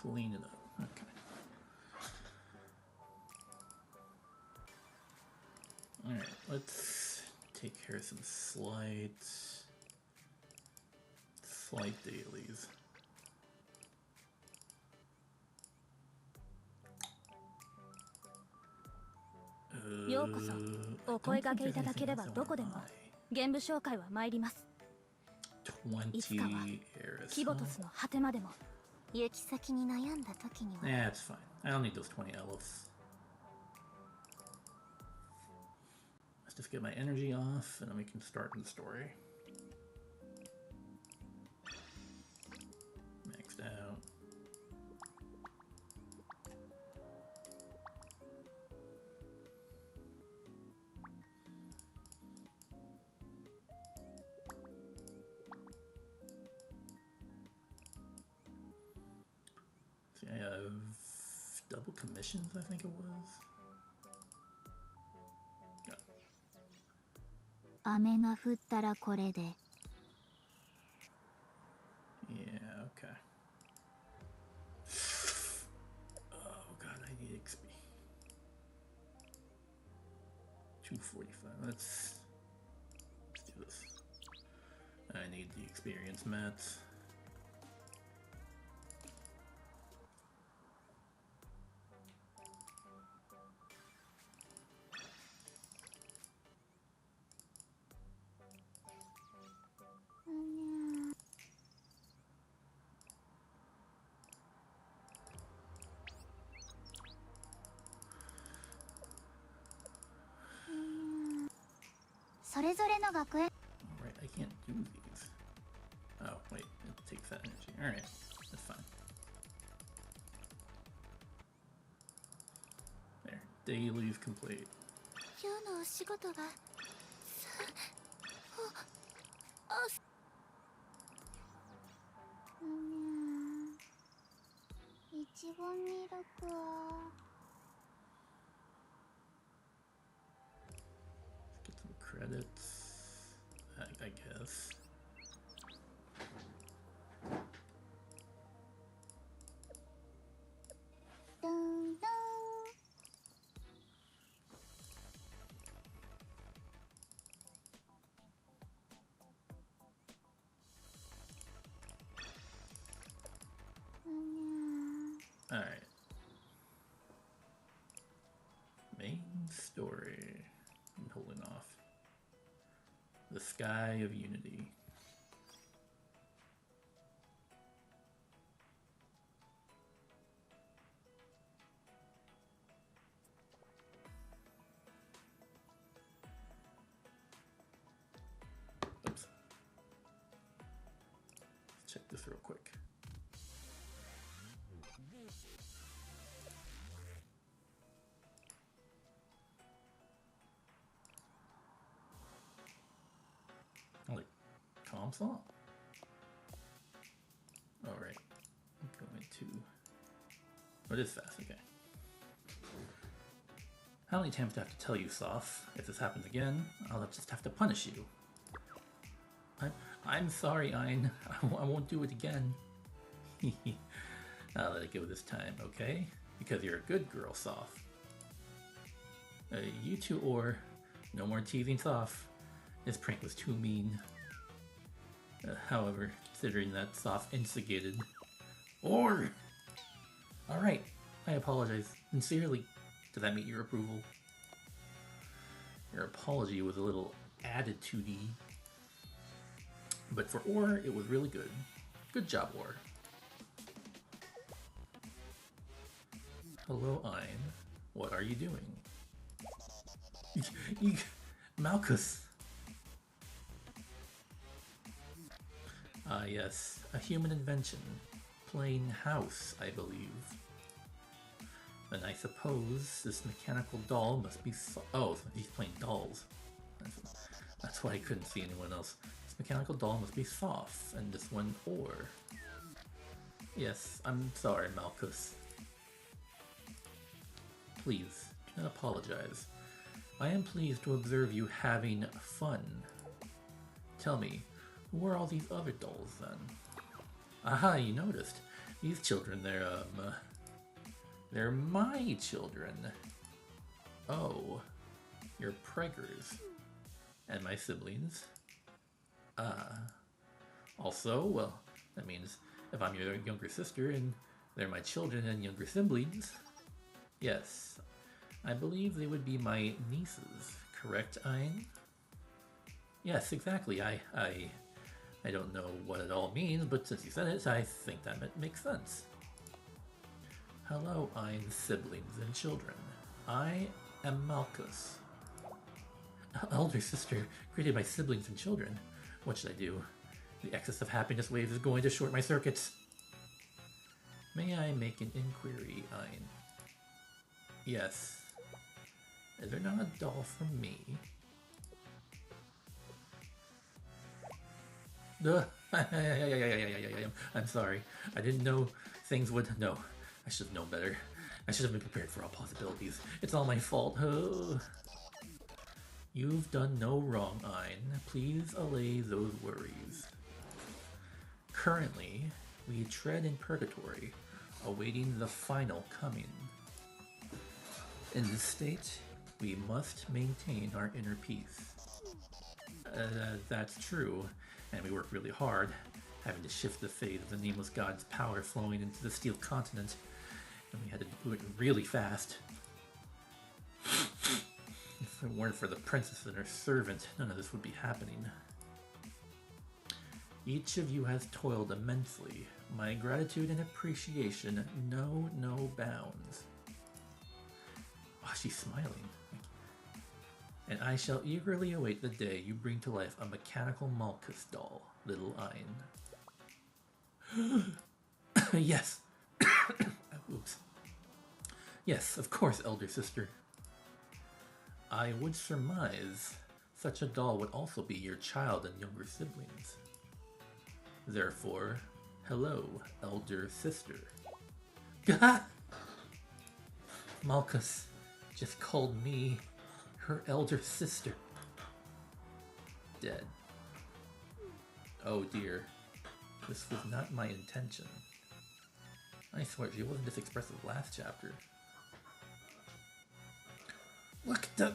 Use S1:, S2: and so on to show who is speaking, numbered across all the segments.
S1: clean it up. Okay. Alright, let's take care of some slight dailies.
S2: ようこそ。お声掛けいただければどこでも現部紹介は参ります。いつかはキボトスの果てまでも。行き先に悩んだ時には。
S1: Yeah, it's fine. I don't need those 20 elephs. Let's just get my energy off, and then we can start the story. Maxed out. See, I have double commissions, I think it was. Yeah.
S2: 雨が降ったらこれで。
S1: Yeah, okay. Oh god, I need XP. 245. Let's do this. I need the experience mats. Alright, I can't do these. Oh, wait, it takes that energy. Alright, that's fine. There, dailies complete.
S2: 今日のお仕事が一番ミルクは
S1: Get some credits, I guess.
S2: Dun, dun.
S1: Alright. Main story. I'm holding off. The Sky of Unity. Oops. Let's check this real quick. Like, calm song. Alright. I'm going to... Oh, it is fast, okay. How many times do I have to tell you, Soph? If this happens again, I'll just have to punish you. I'm sorry, Ein. I won't do it again. I'll let it go this time, okay? Because you're a good girl, Soph. You two, or no more teasing Soph. This prank was too mean. However, considering that Soph instigated... Or! Alright, I apologize. Sincerely. Does that meet your approval? Your apology was a little attitude-y. But for Or, it was really good. Good job, Or. Hello, Ein. What are you doing? Malchus! Ah, yes. A human invention. Playing house, I believe. And I suppose this mechanical doll must be oh, he's playing dolls. That's why I couldn't see anyone else. This mechanical doll must be Soph, and this one Or. Yes, I'm sorry, Malchus. Please, do not apologize. I am pleased to observe you having fun. Tell me, who are all these other dolls then? Aha, you noticed. These children, they're my children. Oh, you're preggers. And my siblings. Also, well, that means if I'm your younger sister and they're my children and younger siblings, yes, I believe they would be my nieces, correct, Ein? Yes, exactly. I don't know what it all means, but since you said it, I think that makes sense. Hello, Ein's siblings and children. I am Malchus. Elder sister created my siblings and children. What should I do? The excess of happiness wave is going to short my circuits. May I make an inquiry, Ein? Yes. Is there not a doll for me? I'm sorry. I didn't know things would... No, I should have known better. I should have been prepared for all possibilities. It's all my fault. You've done no wrong, Ein. Please allay those worries. Currently, we tread in purgatory, awaiting the final coming. In this state, we must maintain our inner peace. That's true, and we work really hard, having to shift the fate of the Nameless God's power flowing into the Steel Continent, and we had to do it really fast. If it weren't for the princess and her servant, none of this would be happening. Each of you has toiled immensely. My gratitude and appreciation know no bounds. Oh, she's smiling. And I shall eagerly await the day you bring to life a mechanical Malchus doll, little Ein. Yes. Oops. Yes, of course, elder sister. I would surmise such a doll would also be your child and younger siblings. Therefore, hello, elder sister. Malchus just called me her elder sister. Dead. Oh dear. This was not my intention. I swear she wasn't this expressive last chapter. Look at that.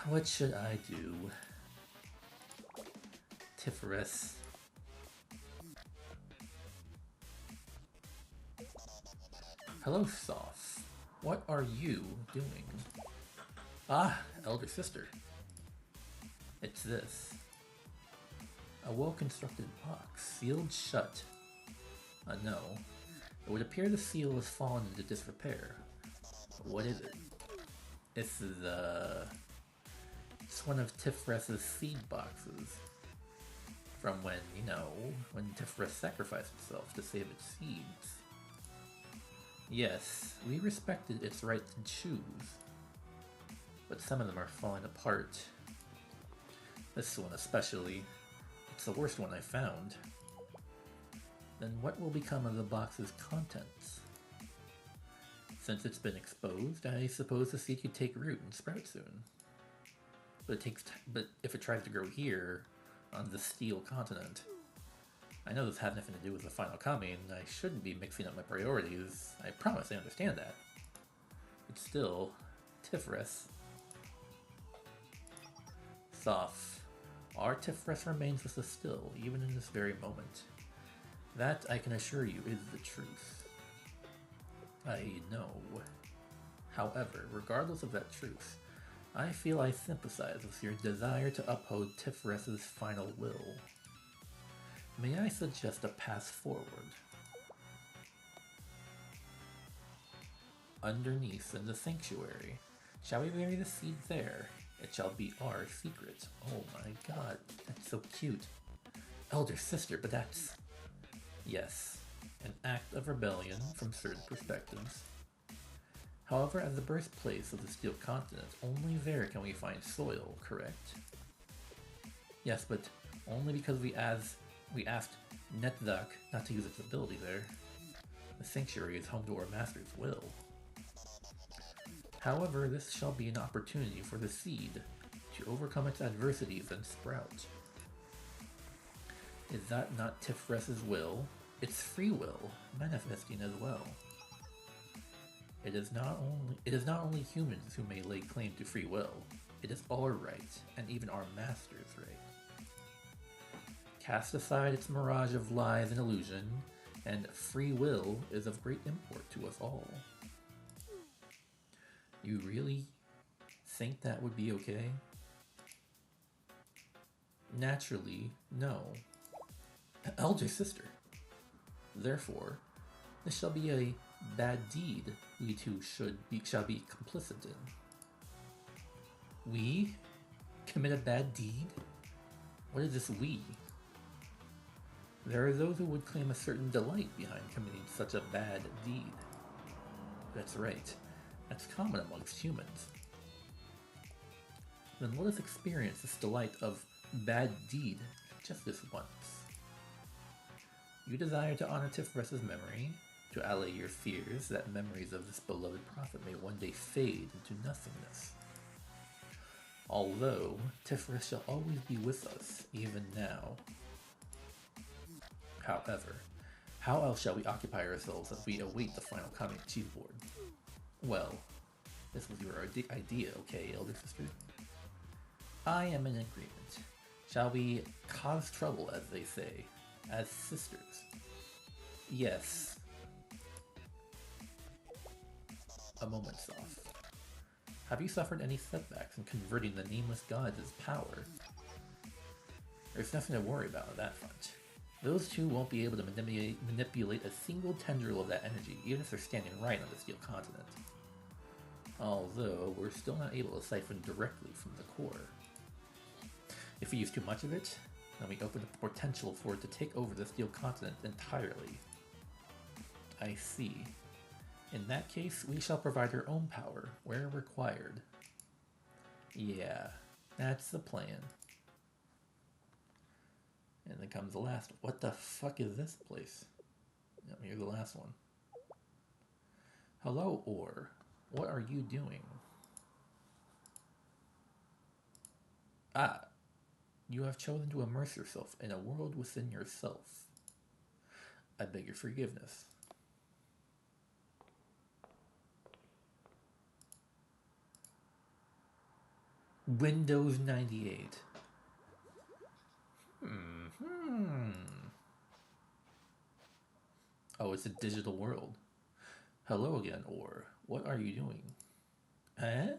S1: What should I do? Tiferet. Hello, Soph. What are you doing? Ah, elder sister. It's this. A well-constructed box, sealed shut. No. It would appear the seal has fallen into disrepair. What is it? It's one of Tifret's seed boxes. From when, when Tiferet sacrificed itself to save its seeds. Yes, we respected its right to choose. But some of them are falling apart. This one especially. It's the worst one I found. Then what will become of the box's contents? Since it's been exposed, I suppose the seed could take root and sprout soon. But if it tries to grow here, on the Steel Continent, I know this has nothing to do with the final coming. I shouldn't be mixing up my priorities. I promise I understand that. But still, Tiferet. Soph. Our Tiferet remains with us still, even in this very moment. That, I can assure you, is the truth. I know. However, regardless of that truth, I feel I sympathize with your desire to uphold Tifereth's final will. May I suggest a path forward? Underneath in the sanctuary. Shall we bury the seed there? It shall be our secret. Oh my god, that's so cute. Elder sister, but that's... Yes, an act of rebellion from certain perspectives. However, as the birthplace of the Steel Continent, only there can we find soil, correct? Yes, but only because we asked Netzach not to use its ability there. The sanctuary is home to our master's will. However, this shall be an opportunity for the seed to overcome its adversities and sprout. Is that not Tifres's will? It's free will, manifesting as well. It is not only humans who may lay claim to free will. It is our right, and even our master's right. Cast aside its mirage of lies and illusion, and free will is of great import to us all. You really think that would be okay? Naturally, no. Elder sister. Therefore, this shall be a bad deed we two shall be complicit in. We? Commit a bad deed? What is this we? There are those who would claim a certain delight behind committing such a bad deed. That's right. That's common amongst humans. Then let us experience this delight of bad deed just this once. You desire to honor Tifres's memory, to allay your fears that memories of this beloved prophet may one day fade into nothingness. Although Tifres shall always be with us, even now. However, how else shall we occupy ourselves as we await the final coming of Chief Board? Well, this was your idea, okay, Elder Sister? I am in agreement. Shall we cause trouble, as they say, as sisters? Yes. A moment's off. Have you suffered any setbacks in converting the nameless gods as power? There's nothing to worry about on that front. Those two won't be able to manipulate a single tendril of that energy, even if they're standing right on the Steel Continent. Although, we're still not able to siphon directly from the core. If we use too much of it, then we open the potential for it to take over the Steel Continent entirely. I see. In that case, we shall provide our own power, where required. Yeah, that's the plan. And then comes the last one. What the fuck is this place? Yep, here's the last one. Hello, Or. What are you doing? Ah, you have chosen to immerse yourself in a world within yourself. I beg your forgiveness. Windows 98. Oh, it's a digital world. Hello again, Or. What are you doing? Eh?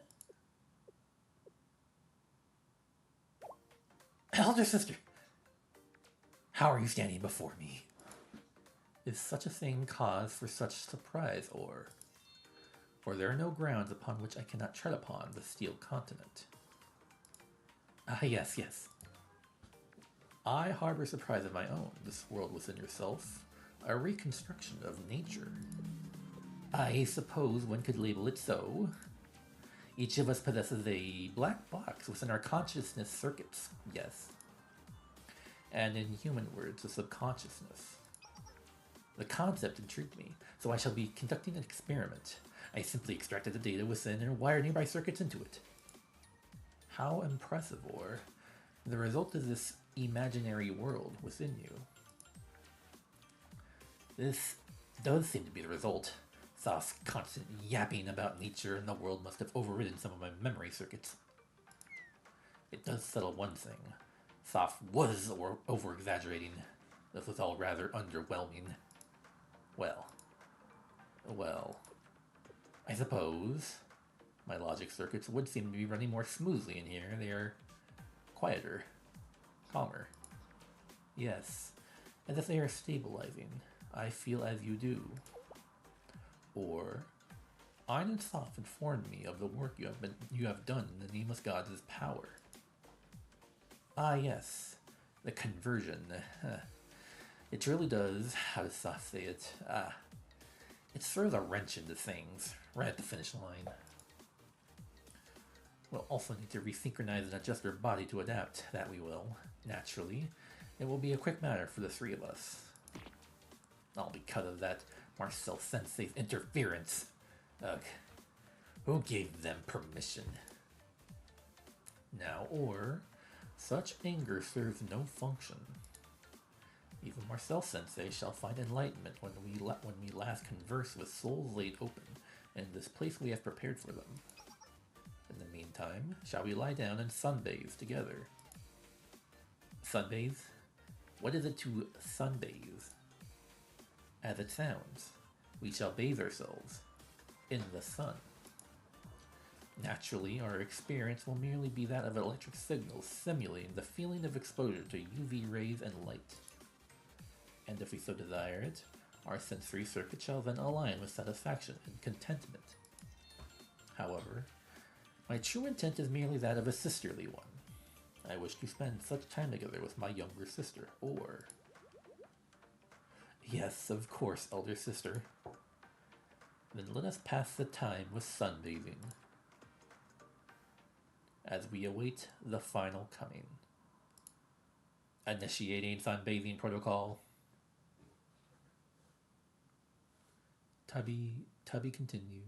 S1: Elder sister! How are you standing before me? Is such a thing cause for such surprise, Or? For there are no grounds upon which I cannot tread upon the Steel Continent. Ah, yes, yes. I harbor surprise of my own, this world within yourself, a reconstruction of nature. I suppose one could label it so. Each of us possesses a black box within our consciousness circuits, yes. And in human words, a subconsciousness. The concept intrigued me, so I shall be conducting an experiment. I simply extracted the data within and wired nearby circuits into it. How impressive, Or. The result is this imaginary world within you. This does seem to be the result. Soft's constant yapping about nature and the world must have overridden some of my memory circuits. It does settle one thing. Soft was over-exaggerating. This was all rather underwhelming. Well, I suppose my logic circuits would seem to be running more smoothly in here. They are quieter, calmer. Yes, as if they are stabilizing. I feel as you do. Or, Ein and Soft informed me of the work you have done in the Nameless Gods' power. Ah yes, the conversion. It really does, how does Soft say it? It throws a wrench into things, right at the finish line. We'll also need to resynchronize and adjust our body to adapt, that we will. Naturally, it will be a quick matter for the three of us. All because of that Marcel Sensei's interference. Ugh, who gave them permission? Now, Or, such anger serves no function. Even Marcel Sensei shall find enlightenment when we last converse with souls laid open, in this place we have prepared for them. In the meantime, shall we lie down and sunbathe together? Sunbathe? What is it to sunbathe? As it sounds, we shall bathe ourselves in the sun. Naturally, our experience will merely be that of electric signals simulating the feeling of exposure to UV rays and light. And if we so desire it, our sensory circuit shall then align with satisfaction and contentment. However, my true intent is merely that of a sisterly one. I wish to spend such time together with my younger sister, or... Yes, of course, elder sister. Then let us pass the time with sunbathing, as we await the final coming. Initiating sunbathing protocol. Tubby continued.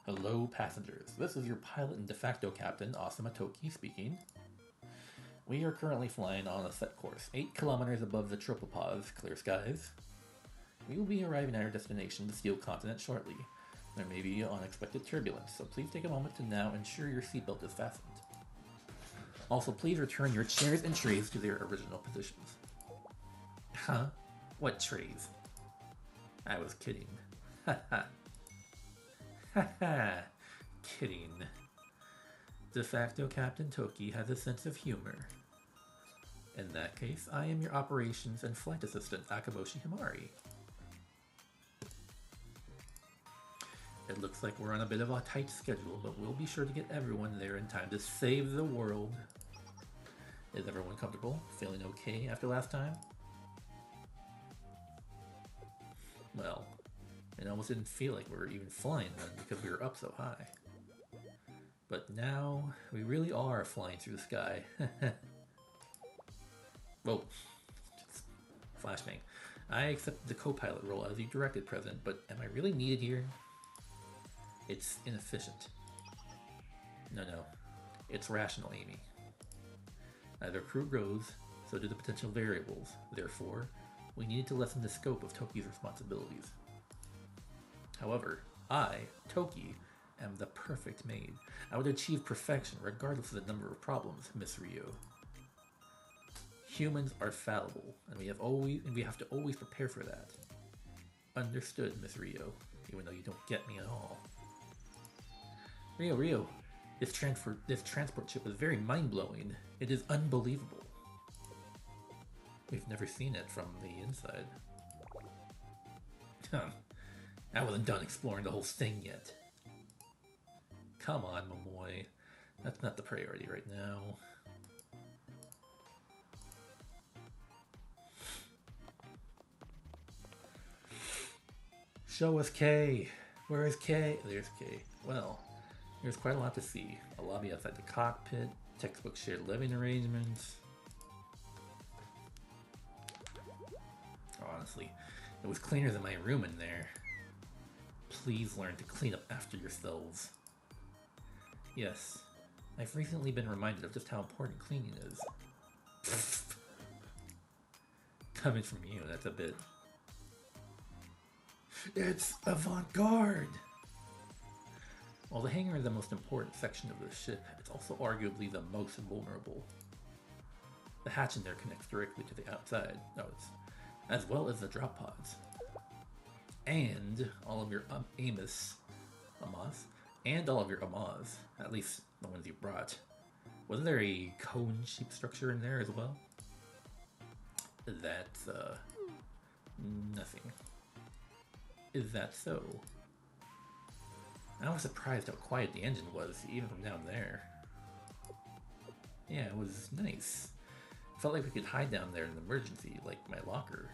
S1: Hello, passengers. This is your pilot and de facto captain, Asuma Toki, speaking. We are currently flying on a set course, 8 kilometers above the Tropopause, clear skies. We will be arriving at our destination, the Steel Continent, shortly. There may be unexpected turbulence, so please take a moment to now ensure your seatbelt is fastened. Also, please return your chairs and trays to their original positions. Huh? What trays? I was kidding. Haha. Haha. Kidding. De facto Captain Toki has a sense of humor. In that case, I am your operations and flight assistant, Akaboshi Himari. It looks like we're on a bit of a tight schedule, but we'll be sure to get everyone there in time to save the world. Is everyone comfortable? Feeling okay after last time? Well, it almost didn't feel like we were even flying then because we were up so high. But now, we really are flying through the sky. Whoa. Just flashbang. I accepted the co-pilot role as you directed, President, but am I really needed here? It's inefficient. No. It's rational, Amy. As our crew grows, so do the potential variables. Therefore, we needed to lessen the scope of Toki's responsibilities. However, I, Toki, am the perfect maid. I would achieve perfection regardless of the number of problems, Miss Rio. Humans are fallible, and we have to always prepare for that. Understood, Miss Rio, even though you don't get me at all. Rio, this transport ship is very mind-blowing. It is unbelievable. We've never seen it from the inside. I wasn't done exploring the whole thing yet. Come on, Momoy. That's not the priority right now. Show us K. Where is K? There's K. Well, there's quite a lot to see. A lobby outside the cockpit, textbook shared living arrangements. Honestly, it was cleaner than my room in there. Please learn to clean up after yourselves. Yes, I've recently been reminded of just how important cleaning is. Coming from you, that's a bit... It's avant-garde! While the hangar is the most important section of the ship, it's also arguably the most vulnerable. The hatch in there connects directly to the outside nodes, as well as the drop pods. And all of your Amos, and all of your Amaz, at least the ones you brought. Wasn't there a cone shape structure in there as well? That's, nothing. Is that so? I was surprised how quiet the engine was, even from down there. Yeah, it was nice. Felt like we could hide down there in an emergency, like my locker.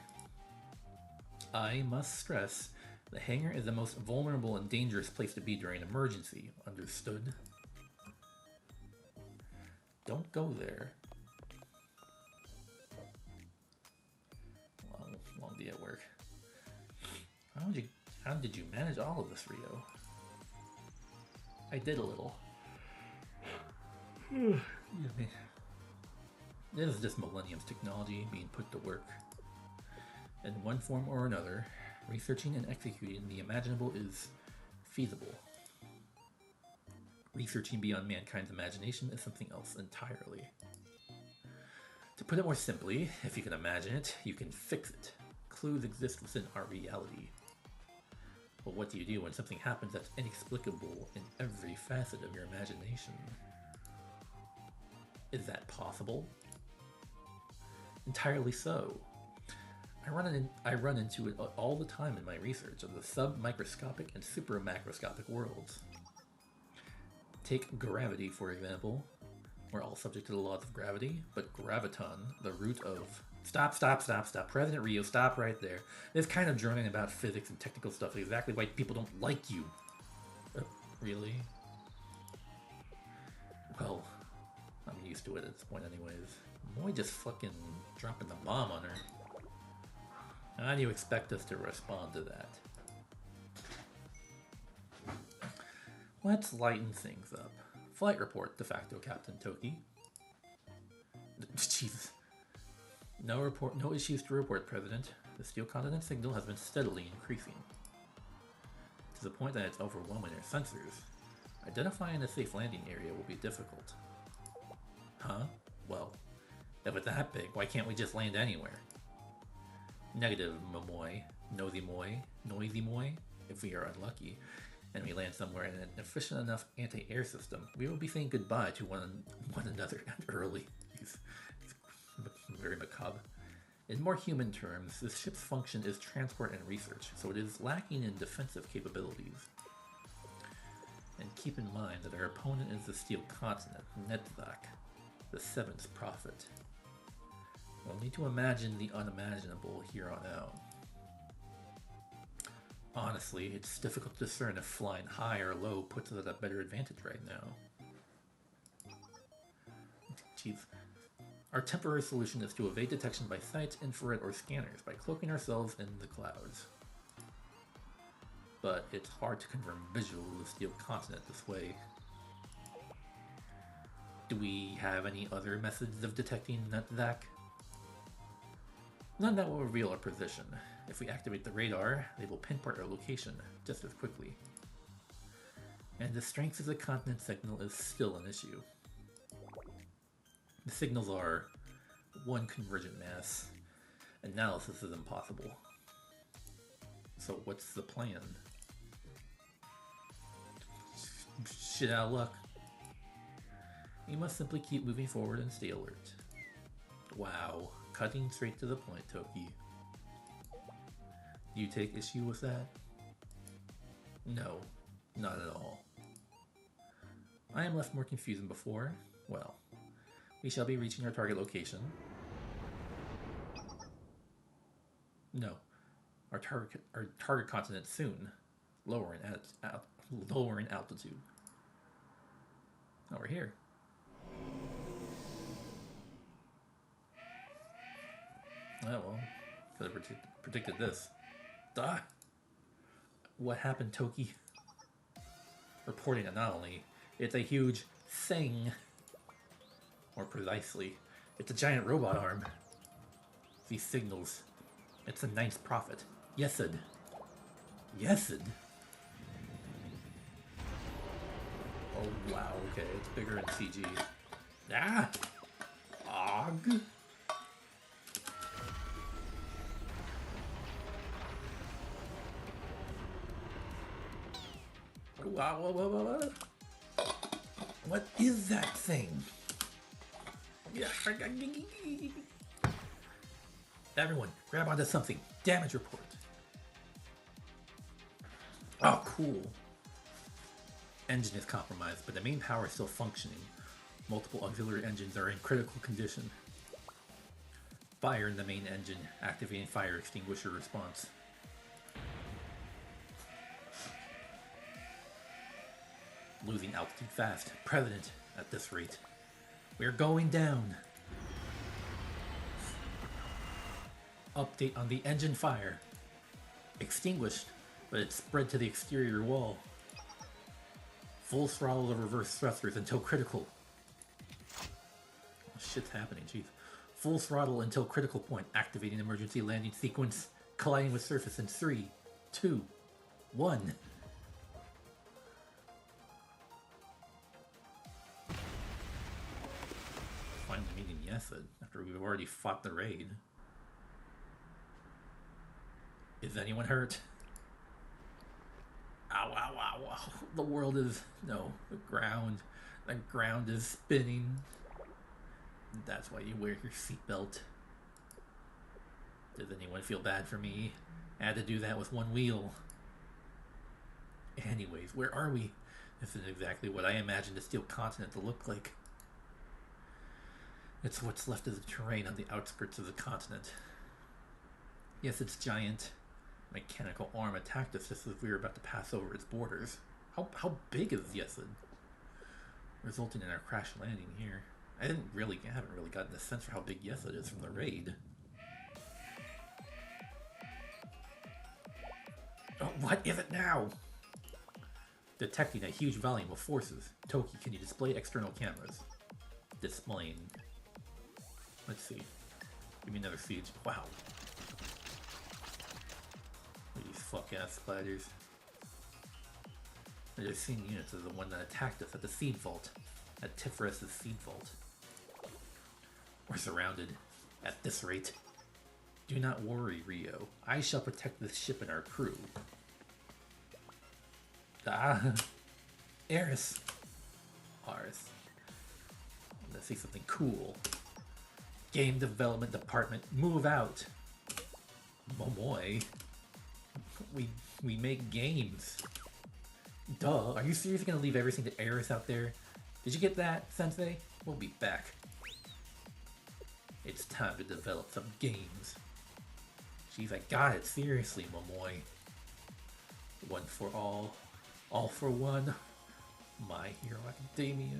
S1: I must stress, the hangar is the most vulnerable and dangerous place to be during an emergency. Understood? Don't go there. Well, be at work. How did you manage all of this, Rio? I did a little. Excuse me. This is just Millennium's technology being put to work. In one form or another, researching and executing the imaginable is feasible. Researching beyond mankind's imagination is something else entirely. To put it more simply, if you can imagine it, you can fix it. Clues exist within our reality. But what do you do when something happens that's inexplicable in every facet of your imagination? Is that possible? Entirely so. I run into it all the time in my research of the sub-microscopic and super-macroscopic worlds. Take gravity, for example. We're all subject to the laws of gravity, but graviton, the root of... Stop. President Rio, stop right there. This kind of droning about physics and technical stuff is exactly why people don't like you. Really? Well, I'm used to it at this point anyways. Moy just fucking dropping the bomb on her. How do you expect us to respond to that? Let's lighten things up. Flight report, de facto Captain Toki. Jesus. No issues to report, President. The Steel Continent signal has been steadily increasing, to the point that it's overwhelming our sensors. Identifying a safe landing area will be difficult. Huh? Well, if it's that big, why can't we just land anywhere? Negative, Momoy. Noisy Moy. If we are unlucky, and we land somewhere in an efficient enough anti-air system, we will be saying goodbye to one another early. It's very macabre. In more human terms, this ship's function is transport and research, so it is lacking in defensive capabilities. And keep in mind that our opponent is the Steel Continent, Netzach, the seventh prophet. We'll need to imagine the unimaginable here on out. Honestly, it's difficult to discern if flying high or low puts us at a better advantage right now. Jeez. Our temporary solution is to evade detection by sight, infrared, or scanners by cloaking ourselves in the clouds. But it's hard to confirm visual with the Steel Continent this way. Do we have any other methods of detecting Netzach? None that will reveal our position. If we activate the radar, they will pinpoint our location just as quickly. And the strength of the continent signal is still an issue. The signals are one convergent mass. Analysis is impossible. So what's the plan? Shit out of luck. You must simply keep moving forward and stay alert. Wow, cutting straight to the point, Toki. Do you take issue with that? No, not at all. I am left more confused than before. Well, we shall be reaching our target location. No, our target continent soon. Lower in altitude. Oh, we're here. Oh well, could have predicted this. Duh. What happened, Toki? Reporting anomaly. It's a huge thing. More precisely, it's a giant robot arm. These signals. It's the ninth prophet. Yesod. Yesod? Oh wow, okay, it's bigger in CG. Ah! Og? Wow. What is that thing? Everyone, grab onto something. Damage report. Oh, cool. Engine is compromised, but the main power is still functioning. Multiple auxiliary engines are in critical condition. Fire in the main engine, activating fire extinguisher response. Losing altitude fast. President, at this rate. We're going down. Update on the engine fire. Extinguished, but it spread to the exterior wall. Full throttle of reverse thrusters until critical. Oh, shit's happening, jeez. Full throttle until critical point. Activating emergency landing sequence. Colliding with surface in 3, 2, 1. Finally meeting Yesod after we've already fought the raid. Is anyone hurt? Ow, ow, ow, ow. The world is... No, the ground. The ground is spinning. That's why you wear your seatbelt. Does anyone feel bad for me? I had to do that with one wheel. Anyways, where are we? This is exactly what I imagined a steel continent to look like. It's what's left of the terrain on the outskirts of the continent. Yes, it's giant. Mechanical arm attacked us just as we were about to pass over its borders. How big is Yesod? Resulting in our crash landing here. I haven't really gotten a sense for how big Yesod is from the raid. Oh, what is it now? Detecting a huge volume of forces. Toki, can you display external cameras? Displaying. Let's see. Give me another siege. Wow. These fuck-ass spiders. The just seen units of the one that attacked us at the seed vault. At Tifferus' seed vault. We're surrounded. At this rate. Do not worry, Rio. I shall protect this ship and our crew. Ah. Eris. Ars. Let's see something cool. Game development department, move out. Momoy. We make games. Duh, are you seriously gonna leave everything to Eris out there? Did you get that, Sensei? We'll be back. It's time to develop some games. Jeez, I got it. Seriously, Momoy. One for all for one. My Hero Academia.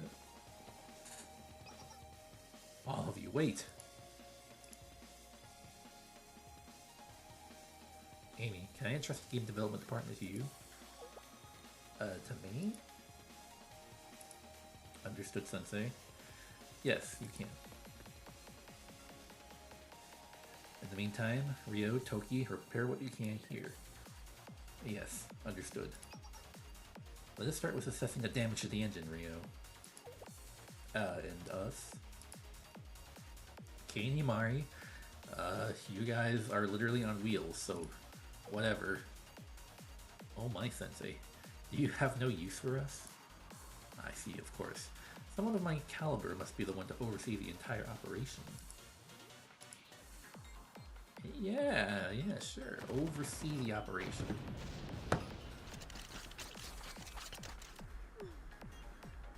S1: All of you, wait. Amy, can I entrust the game development department to you? To me? Understood, Sensei. Yes, you can. In the meantime, Rio, Toki, repair what you can here. Yes, understood. Let us start with assessing the damage to the engine, Rio. And us. Kei and Yamari, you guys are literally on wheels, so whatever. Oh my, Sensei. Do you have no use for us? I see, of course. Someone of my caliber must be the one to oversee the entire operation. Yeah, sure. Oversee the operation.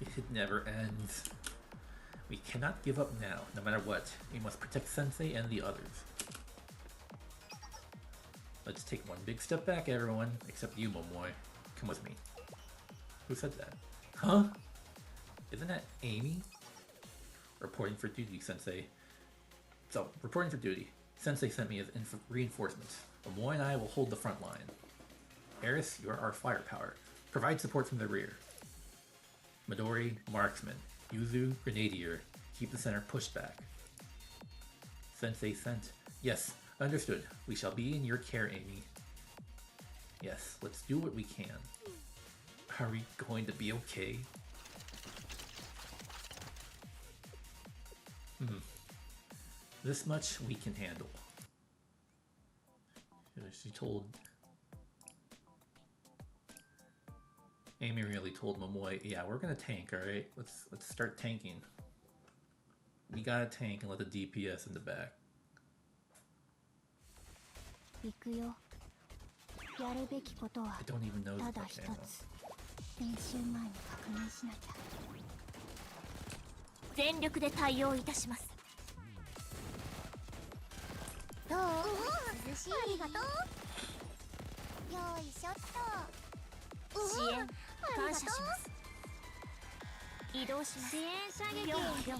S1: It never ends. We cannot give up now, no matter what. We must protect Sensei and the others. Let's take one big step back, everyone. Except you, Momoy. Come with me. Who said that? Huh? Isn't that Amy? Reporting for duty, Sensei. So, reporting for duty. Sensei sent me as reinforcements. Momoy and I will hold the front line. Eris, you are our firepower. Provide support from the rear. Midori, marksman. Yuzu, grenadier. Keep the center pushed back. Sensei sent. Yes, understood. We shall be in your care, Amy. Yes, let's do what we can. Are we going to be okay? This much we can handle. She told... Amy really told Momoy, yeah, we're gonna tank, alright? Let's start tanking. We gotta tank and let the DPS in the back. I don't even know the channel.
S2: 練習前に確認しなきゃ。全力で対応いたします。どう？涼しい。ありがとう。よいしょっと。支援感謝します。移動します。支援射撃。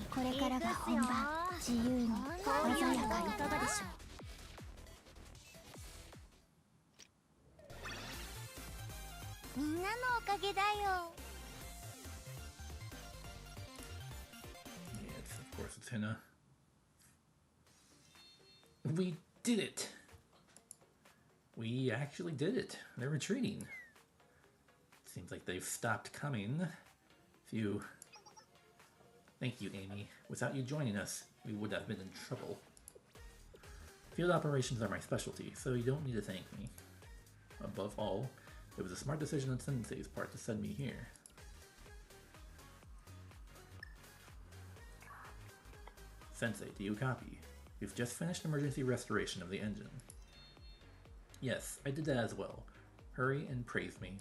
S2: これからが本番。自由に鮮やかにいかがでしょう。みんなのおかげだよ。
S1: Yes, of course it's Hina. We did it! We actually did it. They're retreating. Seems like they've stopped coming. Thank you, Amy. Without you joining us, we would have been in trouble. Field operations are my specialty, so you don't need to thank me. Above all, it was a smart decision on Sensei's part to send me here. Sensei, do you copy? We've just finished emergency restoration of the engine. Yes, I did that as well. Hurry and praise me.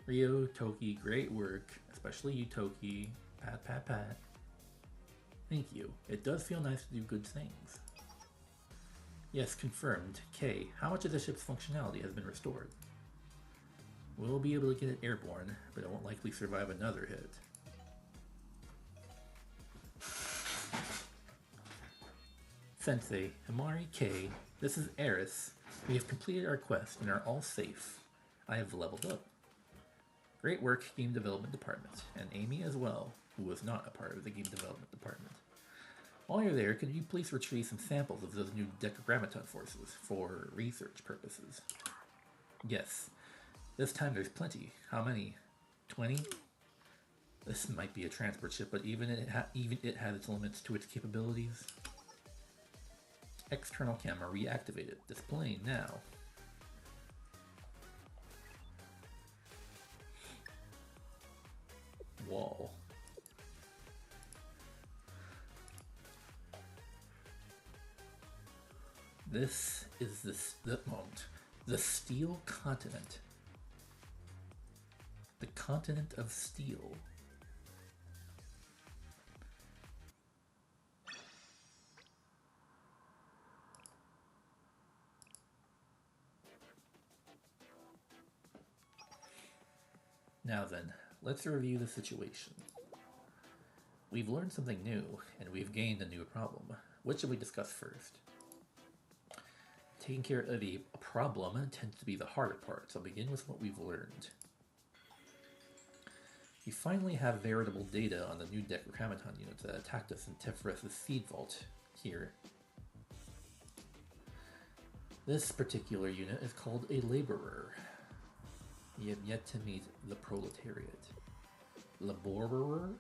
S1: Ryo, Toki, great work, especially you, Toki. Pat, pat, pat. Thank you. It does feel nice to do good things. Yes, confirmed. K, how much of the ship's functionality has been restored? We'll be able to get it airborne, but it won't likely survive another hit. Sensei, Himari, K, this is Eris. We have completed our quest and are all safe. I have leveled up. Great work, Game Development Department, and Amy as well, who was not a part of the Game Development Department. While you're there, could you please retrieve some samples of those new Decagrammaton forces for research purposes? Yes. This time there's plenty. How many? 20? This might be a transport ship, but even it has its limits to its capabilities. External camera reactivated. Displaying now. Wall. This is the Steel Continent. The continent of steel. Now then, let's review the situation. We've learned something new, and we've gained a new problem. What should we discuss first? Taking care of a problem tends to be the harder part, so begin with what we've learned. We finally have veritable data on the new Decagrammaton units that attacked us in Tefreth's seed vault here. This particular unit is called a laborer. We have yet to meet the proletariat. Laborer?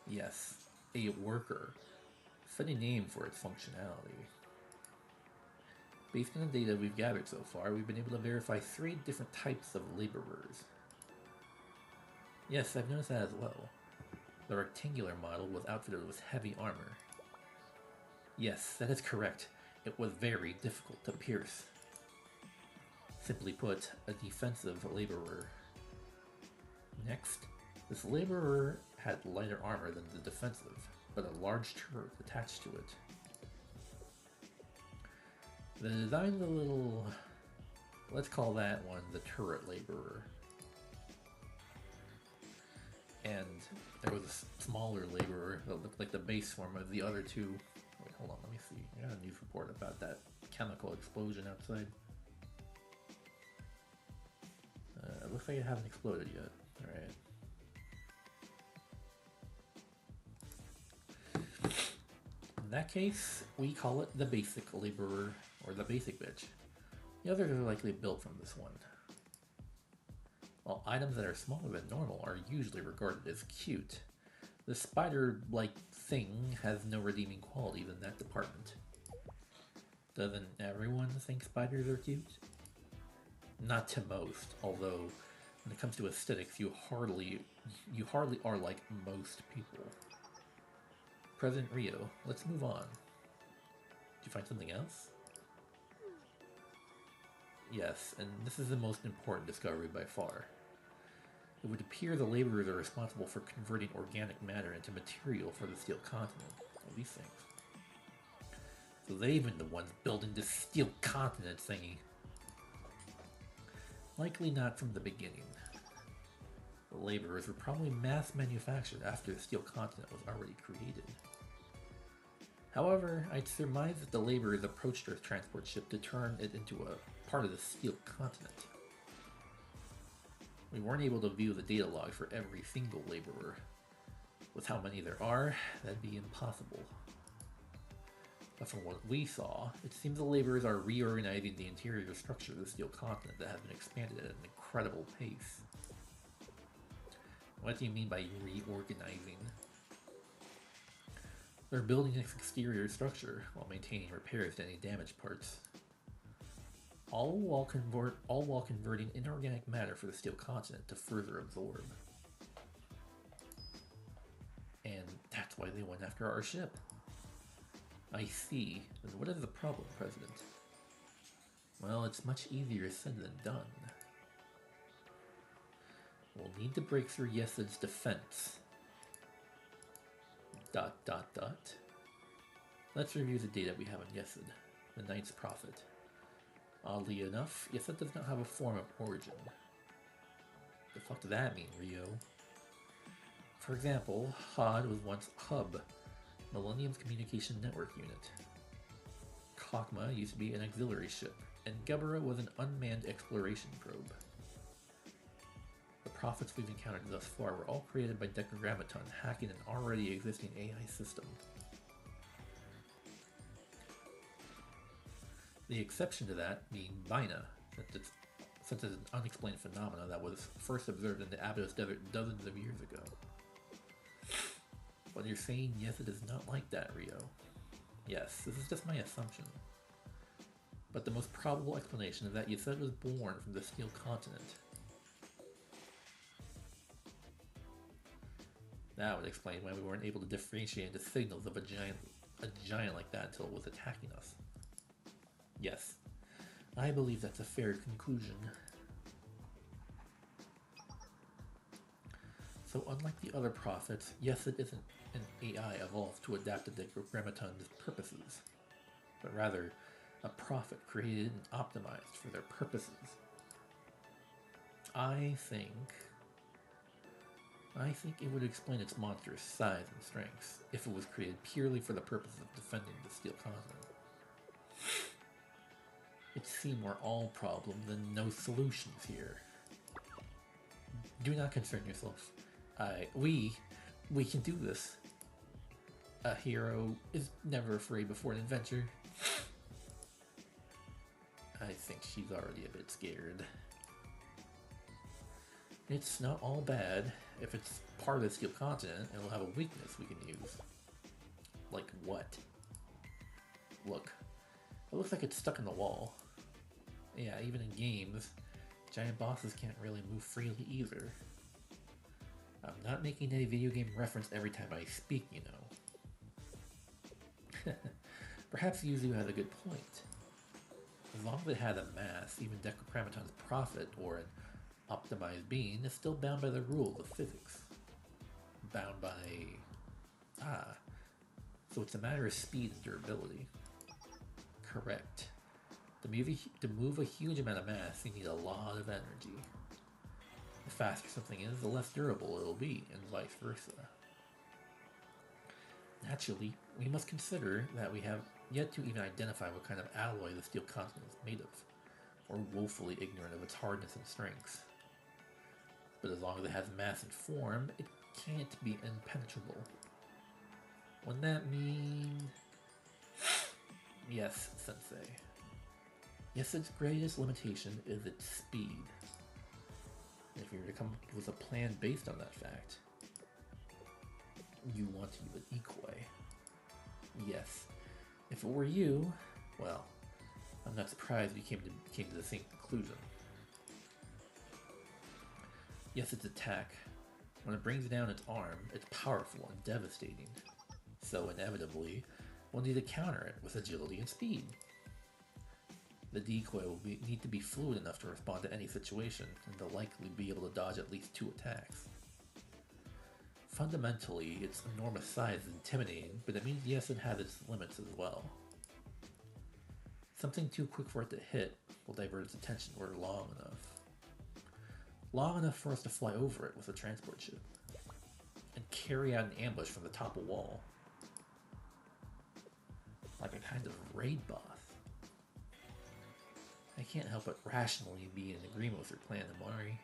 S1: Yes, a worker. Funny name for its functionality. Based on the data we've gathered so far, we've been able to verify 3 different types of laborers. Yes, I've noticed that as well. The rectangular model was outfitted with heavy armor. Yes, that is correct. It was very difficult to pierce. Simply put, a defensive laborer. Next, this laborer had lighter armor than the defensive, but a large turret attached to it. The design's a little... let's call that one the turret laborer. And there was a smaller laborer that looked like the base form of the other two. Wait, hold on, let me see. I got a news report about that chemical explosion outside. It looks like it hasn't exploded yet. Alright. In that case, we call it the basic laborer, or the basic bitch. The others are likely built from this one. While items that are smaller than normal are usually regarded as cute, the spider-like thing has no redeeming qualities in that department. Doesn't everyone think spiders are cute? Not to most, although when it comes to aesthetics, you hardly are like most people. President Ryo, let's move on. Did you find something else? Yes, and this is the most important discovery by far. It would appear the laborers are responsible for converting organic matter into material for the steel continent. All these things. So they've been the ones building this steel continent thingy. Likely not from the beginning. The laborers were probably mass manufactured after the steel continent was already created. However, I'd surmise that the laborers approached our transport ship to turn it into a part of the steel continent. We weren't able to view the data log for every single laborer. With how many there are, that'd be impossible. But from what we saw, it seems the laborers are reorganizing the interior structure of the steel continent that has been expanded at an incredible pace. What do you mean by reorganizing? They're building its exterior structure while maintaining repairs to any damaged parts. All while converting inorganic matter for the steel continent to further absorb. And that's why they went after our ship. I see. Then what is the problem, President? Well, it's much easier said than done. We'll need to break through Yesid's defense. ... Let's review the data we have on Yesid, the Knight's Prophet. Oddly enough, Yesid does not have a form of origin. The fuck does that mean, Rio? For example, HOD was once Hub, Millennium's Communication Network Unit. Kakma used to be an auxiliary ship, and Gebera was an unmanned exploration probe. The prophets we've encountered thus far were all created by Decagrammaton hacking an already existing AI system. The exception to that being Bina, since it's an unexplained phenomenon that was first observed in the Abydos Desert dozens of years ago. But you're saying yes, it is not like that, Rio. Yes, this is just my assumption. But the most probable explanation is that Yesid was born from the steel continent. That would explain why we weren't able to differentiate the signals of a giant like that until it was attacking us. Yes, I believe that's a fair conclusion. So unlike the other prophets, Yesid isn't an AI evolved to adapt to Decagrammaton's purposes, but rather a prophet created and optimized for their purposes. I think it would explain its monstrous size and strength if it was created purely for the purpose of defending the steel continent. It seems we're all problems and no solutions here. Do not concern yourself. We can do this. A hero is never afraid before an adventure. I think she's already a bit scared. It's not all bad. If it's part of the steel continent, it'll have a weakness we can use. Like what? Look. It looks like it's stuck in the wall. Yeah, even in games, giant bosses can't really move freely either. I'm not making any video game reference every time I speak, you know. Perhaps Yuzu has a good point. As long as it had a mass, even Decagrammaton's prophet or an optimized being is still bound by the rules of physics. Bound by... so it's a matter of speed and durability. Correct. To move a huge amount of mass, you need a lot of energy. The faster something is, the less durable it will be, and vice versa. Naturally, we must consider that we have yet to even identify what kind of alloy the steel continent is made of, or woefully ignorant of its hardness and strength. But as long as it has mass and form, it can't be impenetrable. Wouldn't that mean... Yes, Sensei. Yes, its greatest limitation is its speed. If you were to come up with a plan based on that fact, you want to use an Ikoi. Yes. If it were you, well, I'm not surprised you came to the same conclusion. Yes, its attack. When it brings down its arm, it's powerful and devastating. So inevitably, we'll need to counter it with agility and speed. The decoy will need to be fluid enough to respond to any situation, and to likely be able to dodge at least 2 attacks. Fundamentally, its enormous size is intimidating, but it means yes, it has its limits as well. Something too quick for it to hit will divert its attention were long enough. Long enough for us to fly over it with a transport ship, and carry out an ambush from the top of wall. like a kind of raid boss. I can't help but rationally be in agreement with your plan, Amari.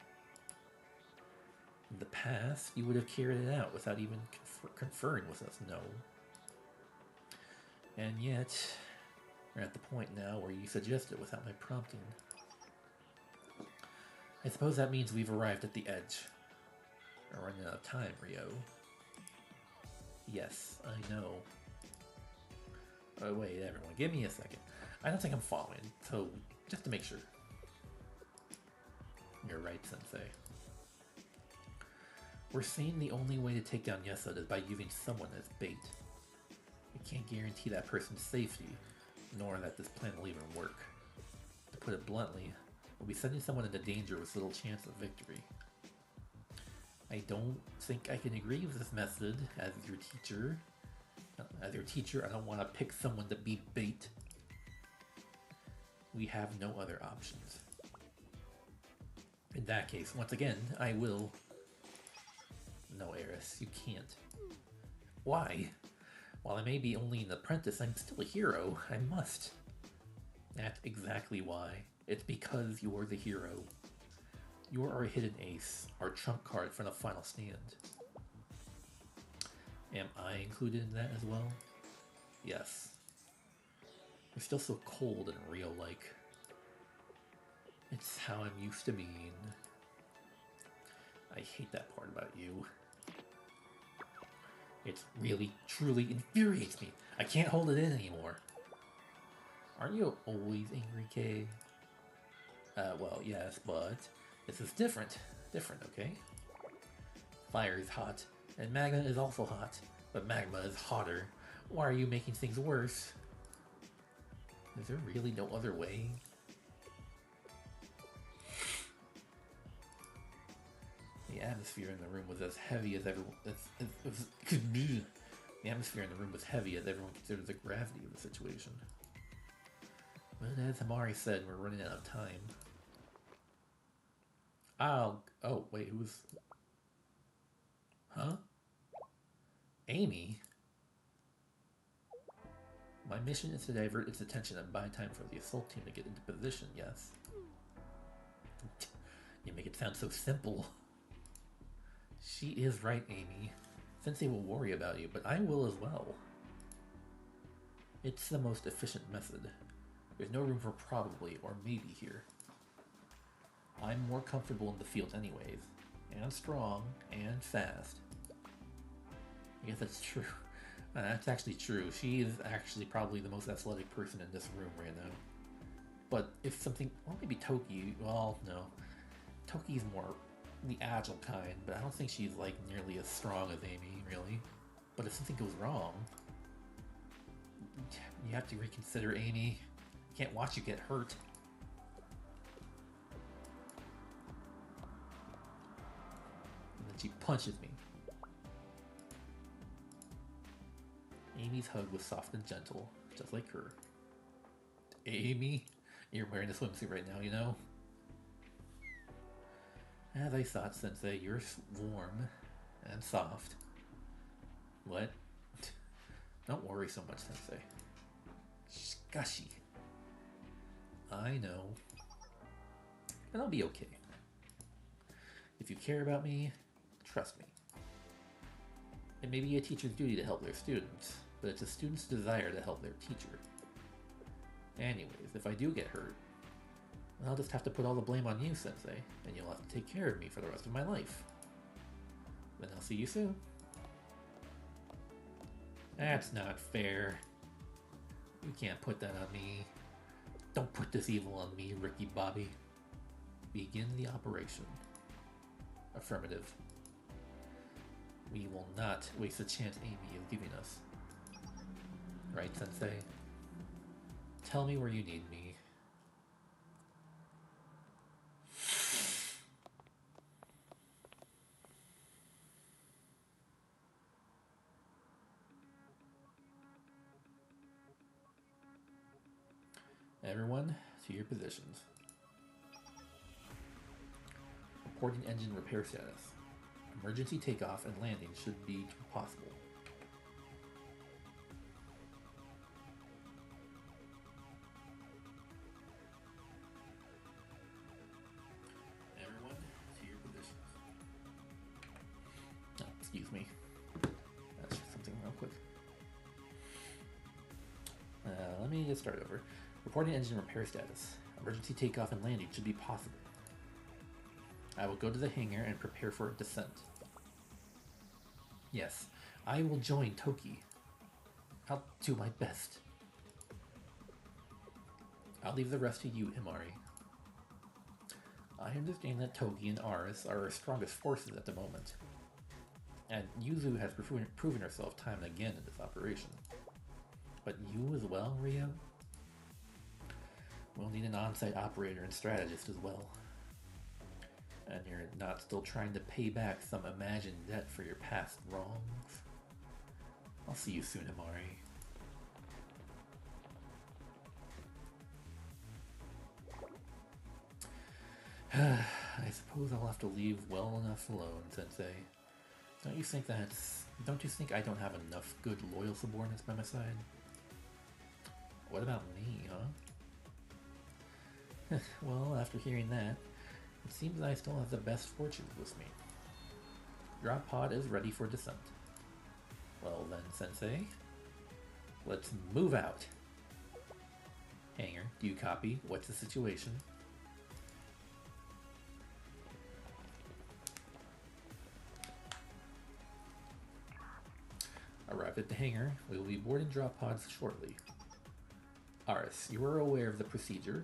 S1: In the past, you would have carried it out without even conferring with us, no. And yet, we're at the point now where you suggest it without my prompting. I suppose that means we've arrived at the edge. We're running out of time, Rio. Yes, I know. Oh, wait, everyone, give me a second. I don't think I'm following, so just to make sure. You're right, Sensei. We're saying the only way to take down Yesod is by using someone as bait. We can't guarantee that person's safety, nor that this plan will even work. To put it bluntly, we'll be sending someone into danger with little chance of victory. I don't think I can agree with this method as your teacher. As your teacher, I don't want to pick someone to be bait. We have no other options. In that case, once again, I will... No, Eris, you can't. Why? While I may be only an apprentice, I'm still a hero. I must. That's exactly why. It's because you're the hero. You're our hidden ace, our trump card for the final stand. Am I included in that as well? Yes. You're still so cold and real-like. It's how I'm used to being. I hate that part about you. It really, truly infuriates me. I can't hold it in anymore. Aren't you always angry, Kay? Well, yes, but this is different. Different, okay? Fire is hot, and magma is also hot, but magma is hotter. Why are you making things worse? Is there really no other way? The atmosphere in the room was as heavy as everyone. The atmosphere in the room was heavy as everyone considered the gravity of the situation. But as Amari said, we're running out of time. Oh, wait, who's... Huh? Amy? My mission is to divert its attention and buy time for the assault team to get into position, yes. You make it sound so simple. She is right, Amy. Sensei will worry about you, but I will as well. It's the most efficient method. There's no room for probably or maybe here. I'm more comfortable in the field anyways, and strong, and fast. I guess that's true. That's actually true. She is actually probably the most athletic person in this room right now. But if something, well, maybe Toki, well, no. Toki's more the agile kind, but I don't think she's like nearly as strong as Amy, really. But if something goes wrong, you have to reconsider, Amy. I can't watch you get hurt. And then she punches me. Amy's hug was soft and gentle, just like her. Amy? You're wearing a swimsuit right now, you know? As I thought, Sensei, you're warm and soft. What? Don't worry so much, Sensei. Shikashi. I know. And I'll be okay. If you care about me, trust me. It may be a teacher's duty to help their students, but it's a student's desire to help their teacher. Anyways, if I do get hurt, I'll just have to put all the blame on you, Sensei, and you'll have to take care of me for the rest of my life. Then I'll see you soon. That's not fair. You can't put that on me. Don't put this evil on me, Ricky Bobby. Begin the operation. Affirmative. We will not waste the chance Amy is giving us. Right, Sensei? Tell me where you need me. Everyone, to your positions. Reporting engine repair status. Emergency takeoff and landing should be possible. let's start over. Reporting engine repair status. Emergency takeoff and landing should be possible. I will go to the hangar and prepare for a descent. Yes, I will join Toki. I'll do my best. I'll leave the rest to you, Himari. I understand that Toki and Aris are our strongest forces at the moment. And Yuzu has proven herself time and again in this operation. But you as well, Rio? We'll need an on-site operator and strategist as well. And you're not still trying to pay back some imagined debt for your past wrongs? I'll see you soon, Himari. I suppose I'll have to leave well enough alone, Sensei. Don't you think I don't have enough good loyal subordinates by my side? What about me, huh? Well, after hearing that, it seems I still have the best fortunes with me. Drop pod is ready for descent. Well then, Sensei, let's move out. Hangar, do you copy? What's the situation? Arrived at the hangar. We will be boarding drop pods shortly. Aris, you are aware of the procedure?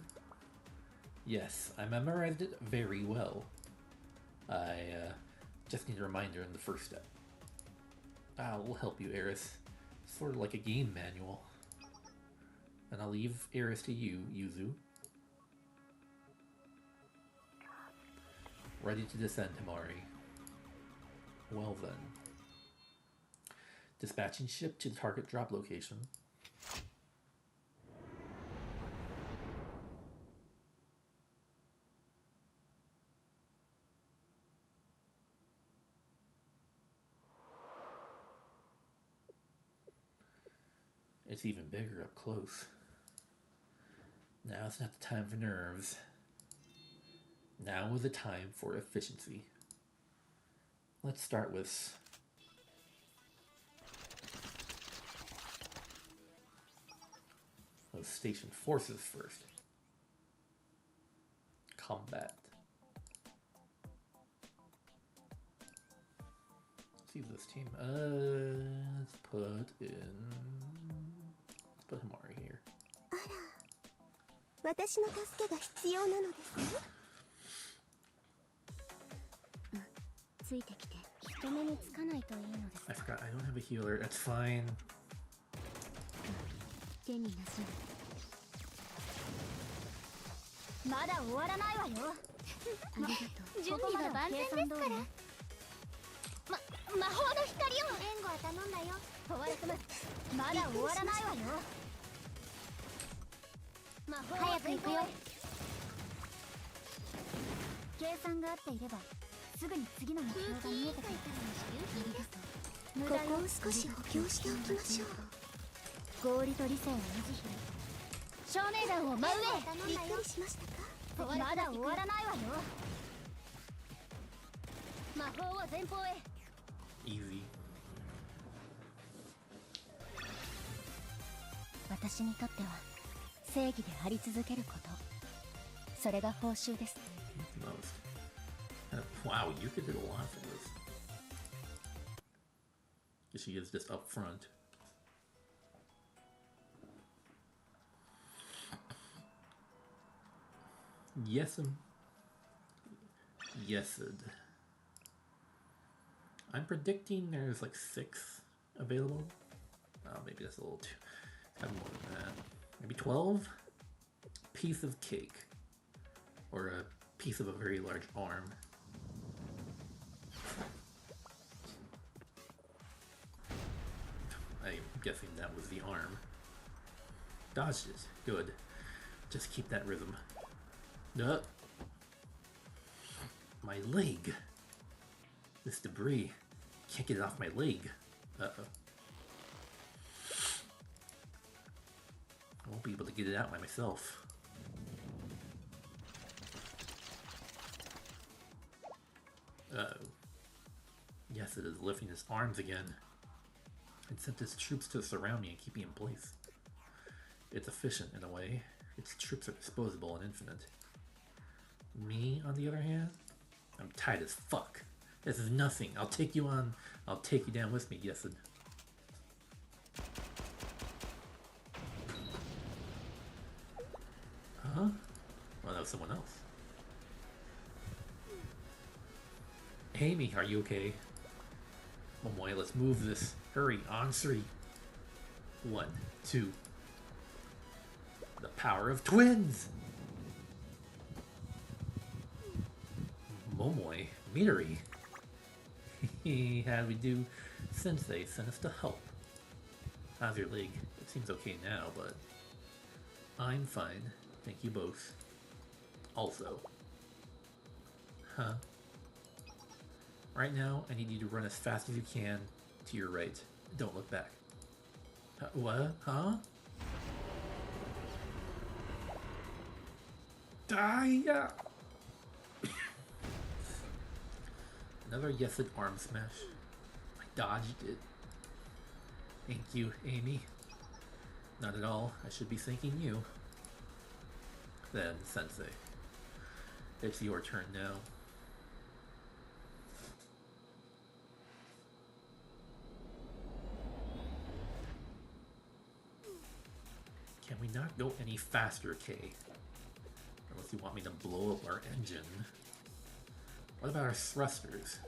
S1: Yes, I memorized it very well. I just need a reminder in the first step. We'll help you, Aris. Sort of like a game manual. And I'll leave Aris to you, Yuzu. Ready to descend, Himari. Well then. Dispatching ship to the target drop location. It's even bigger up close. Now it's not the time for nerves. Now is the time for efficiency. Let's start with those station forces first. Combat. Let's see this team. Let's put Himari here.
S2: 私の助けが必要なのですね。ついてきて人目につかないといいのです。
S1: I forgot, I don't have a healer. That's fine.
S2: 手になじむ。まだ終わらないわよ。ありがとう。準備は万全ですから。魔法の光を。援護は頼んだよ。ホワイトム。まだ終わらないわよ。早く行くよ。計算が合っていればすぐに次の目標が見えてくる。ここを少し補強しておきましょう。氷と理性を維持し照明弾を真上。びっくりしましたか。まだ終わらないわよ。魔法を前方へ。
S1: Easy.
S2: 私にとっては正義であり続けること、それが報酬です。
S1: Wow, you could do a lot for this. Guess she is just up front. Yes'm. Yes'd. I'm predicting there's like 6 available. Oh, maybe that's a little too... have more than that. Maybe 12? Piece of cake. Or a piece of a very large arm. I'm guessing that was the arm. Dodged it. Good. Just keep that rhythm. My leg! This debris. Can't get it off my leg. Uh-oh. I won't be able to get it out by myself. Uh-oh. Yes, it is lifting his arms again. And sent his troops to surround me and keep me in place. It's efficient in a way. Its troops are disposable and infinite. Me, on the other hand, I'm tight as fuck. This is nothing. I'll take you on. I'll take you down with me, Yesed. Huh? Well, that was someone else. Amy, are you okay? Momoy, let's move this. Hurry, on 3. 1, 2. The power of twins! Momoy, Midori. How do we do? Sensei sent us to help. How's your leg? It seems okay now, but I'm fine. Thank you both. Also. Huh? Right now, I need you to run as fast as you can to your right. Don't look back. What? Huh? Die! Another Yesed arm smash. I dodged it. Thank you, Amy. Not at all. I should be thanking you. Then, Sensei. It's your turn now. Can we not go any faster, Kay? Unless you want me to blow up our engine. What about our thrusters?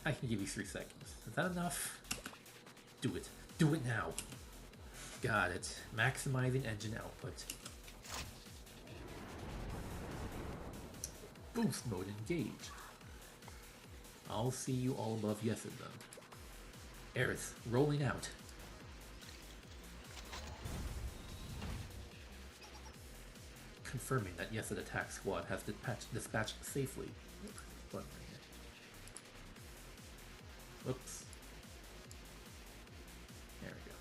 S1: I can give you 3 seconds. Is that enough? Do it. Do it now. Got it. Maximizing engine output. Boost mode engage. I'll see you all above Yesed then. Aerith, rolling out. Confirming that Yesed attack squad has dispatched safely. Whoops. There we go.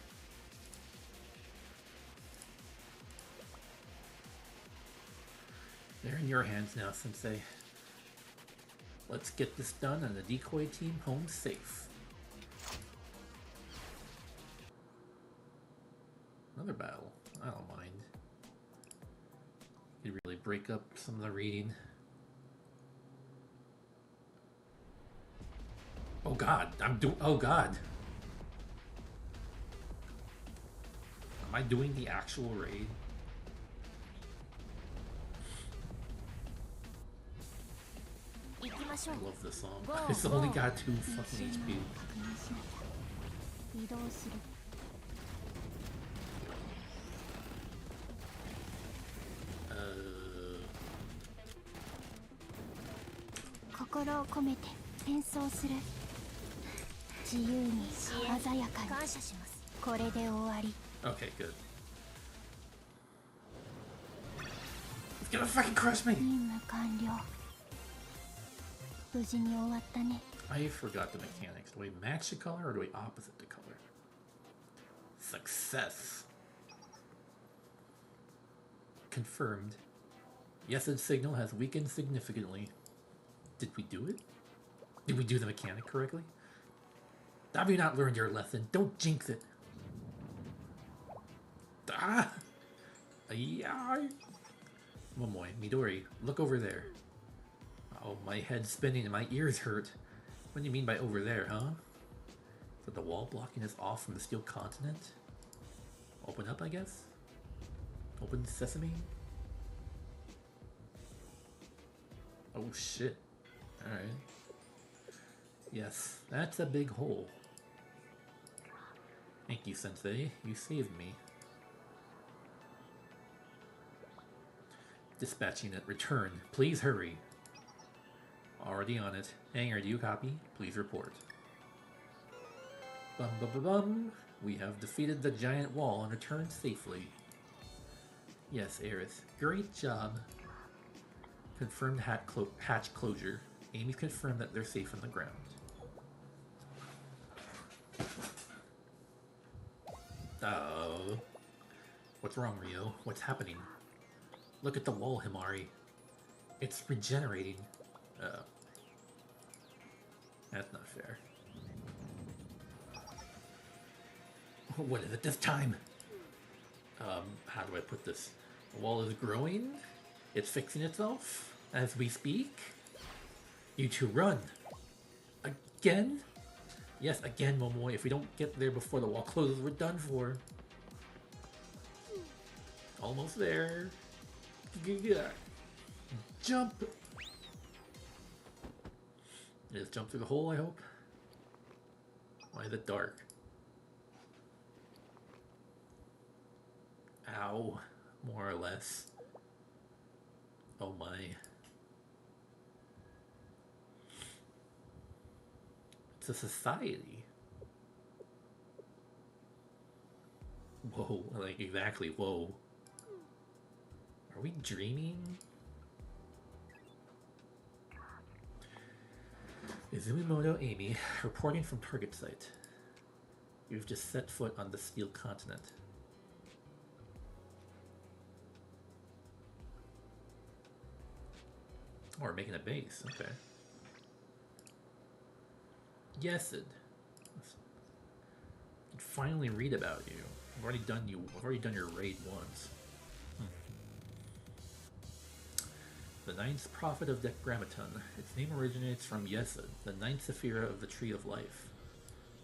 S1: They're in your hands now, Sensei. Let's get this done and the decoy team home safe. Another battle. I don't mind. Could really break up some of the reading. Oh god, oh god. Am I doing the actual raid? I love this song. It's only got 2 fucking HP. Okay, good. It's gonna fucking crush me! I forgot the mechanics. Do we match the color or do we opposite the color? Success. Confirmed. Yesed's signal has weakened significantly. Did we do it? Did we do the mechanic correctly? Have you not learned your lesson? Don't jinx it. Ah! Yeah. Momoy, Midori, look over there. Oh, my head's spinning and my ears hurt. What do you mean by over there, huh? Is that the wall blocking us off from the steel continent? Open up, I guess? Open sesame? Oh shit. Alright. Yes, that's a big hole. Thank you, Sensei. You saved me. Dispatching it. Return. Please hurry. Already on it. Hanger, do you copy? Please report. Bum bum bum bum. We have defeated the giant wall and returned safely. Yes, Aerith. Great job. Confirmed hatch closure. Amy's confirmed that they're safe on the ground. Oh. What's wrong, Rio? What's happening? Look at the wall, Himari. It's regenerating. That's not fair. What is it this time? How do I put this? The wall is growing. It's fixing itself as we speak. You two run. Again? Yes, again, Momoy. If we don't get there before the wall closes, we're done for. Almost there. Jump. Just jump through the hole, I hope. Why is it dark? Ow. More or less. Oh my. It's a society. Whoa, like exactly, whoa. Are we dreaming? Izumimoto Amy, reporting from target site. You've just set foot on the Steel Continent. Oh, we're making a base, okay. Yes, it. I can finally read about you. I've already done your raid once. The ninth prophet of Decagrammaton. Its name originates from Yesod, the ninth Sephira of the Tree of Life.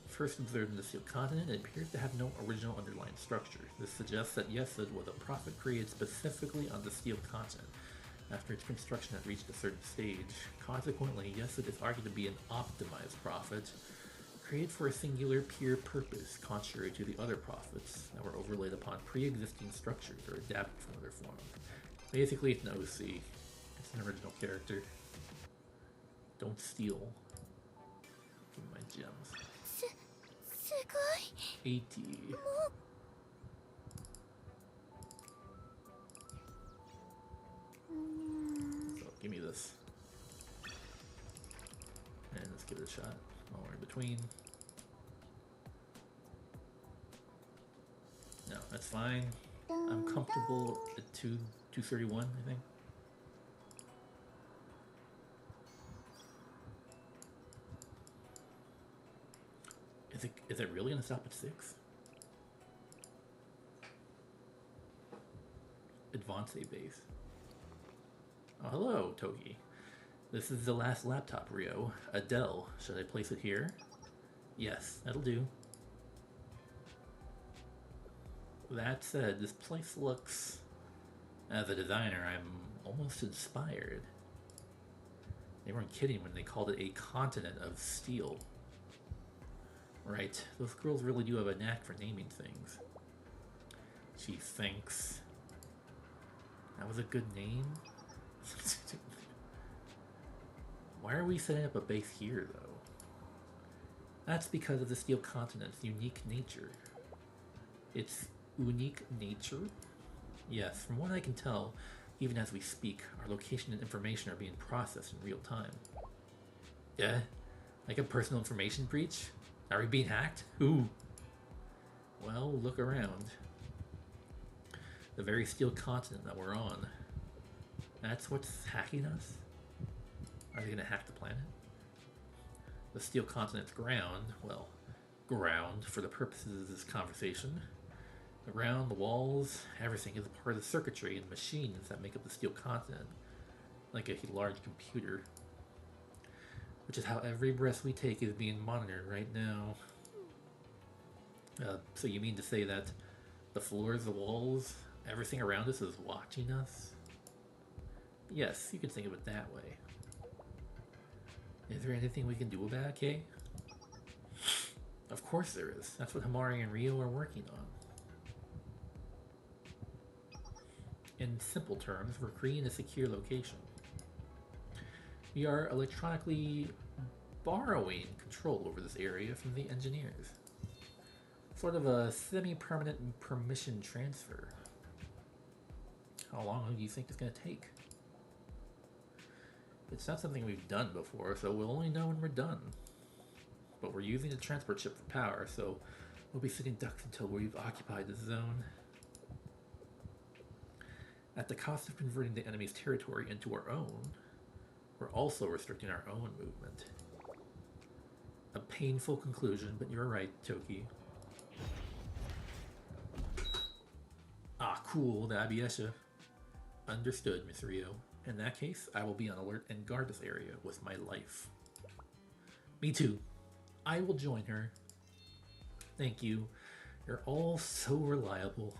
S1: First observed in the Steel Continent, it appears to have no original underlying structure. This suggests that Yesod was a prophet created specifically on the Steel Continent, after its construction had reached a certain stage. Consequently, Yesod is argued to be an optimized prophet, created for a singular pure purpose, contrary to the other prophets that were overlaid upon pre-existing structures or adapted from other forms. Basically, it's an OC. It's an original character. Don't steal. Give me my gems. 80. So, give me this. And let's give it a shot while we're in between. No, that's fine. I'm comfortable at 231, I think. Is it really gonna stop at 6? Advance base. Oh, hello, Togi. This is the last laptop, Rio. Adele. Should I place it here? Yes, that'll do. That said, this place looks... As a designer, I'm almost inspired. They weren't kidding when they called it a continent of steel. Right, those girls really do have a knack for naming things. She thinks. That was a good name? Why are we setting up a base here, though? That's because of the Steel Continent's unique nature. Its unique nature? Yes, from what I can tell, even as we speak, our location and information are being processed in real time. Yeah? Like a personal information breach? Are we being hacked? Ooh. Well, look around. The very Steel Continent that we're on. That's what's hacking us? Are they gonna hack the planet? The Steel Continent's ground, well, ground for the purposes of this conversation. The ground, the walls, everything is a part of the circuitry and machines that make up the Steel Continent. Like a large computer. Which is how every breath we take is being monitored right now. So you mean to say that the floors, the walls, everything around us is watching us? Yes, you can think of it that way. Is there anything we can do about it, Kay? Of course there is. That's what Hamari and Rio are working on. In simple terms, we're creating a secure location. We are electronically borrowing control over this area from the engineers. Sort of a semi-permanent permission transfer. How long do you think it's going to take? It's not something we've done before, so we'll only know when we're done. But we're using the transport ship for power, so we'll be sitting ducks until we've occupied the zone. At the cost of converting the enemy's territory into our own, we're also restricting our own movement. A painful conclusion, but you're right, Toki. Ah, cool, the Abiesha. Understood, Miss Rio. In that case, I will be on alert and guard this area with my life. Me too. I will join her. Thank you. You're all so reliable.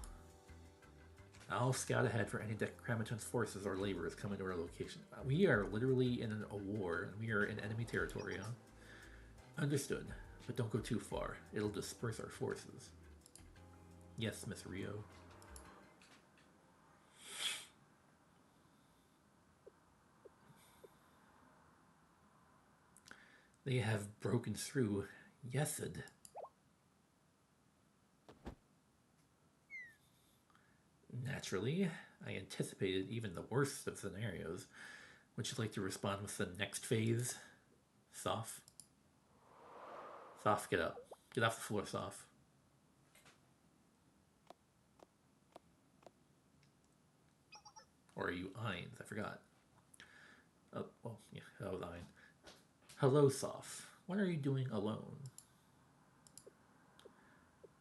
S1: I'll scout ahead for any Decagrammaton's forces or laborers coming to our location. We are literally in a war, and we are in enemy territory, huh? Understood, but don't go too far. It'll disperse our forces. Yes, Miss Rio. They have broken through Yesed. Naturally, I anticipated even the worst of scenarios. Would you like to respond with the next phase? Soph? Soph, get up. Get off the floor, Soph. Or are you Ainz? I forgot. Oh, well, yeah, that was Ainz. Hello, Soph. What are you doing alone?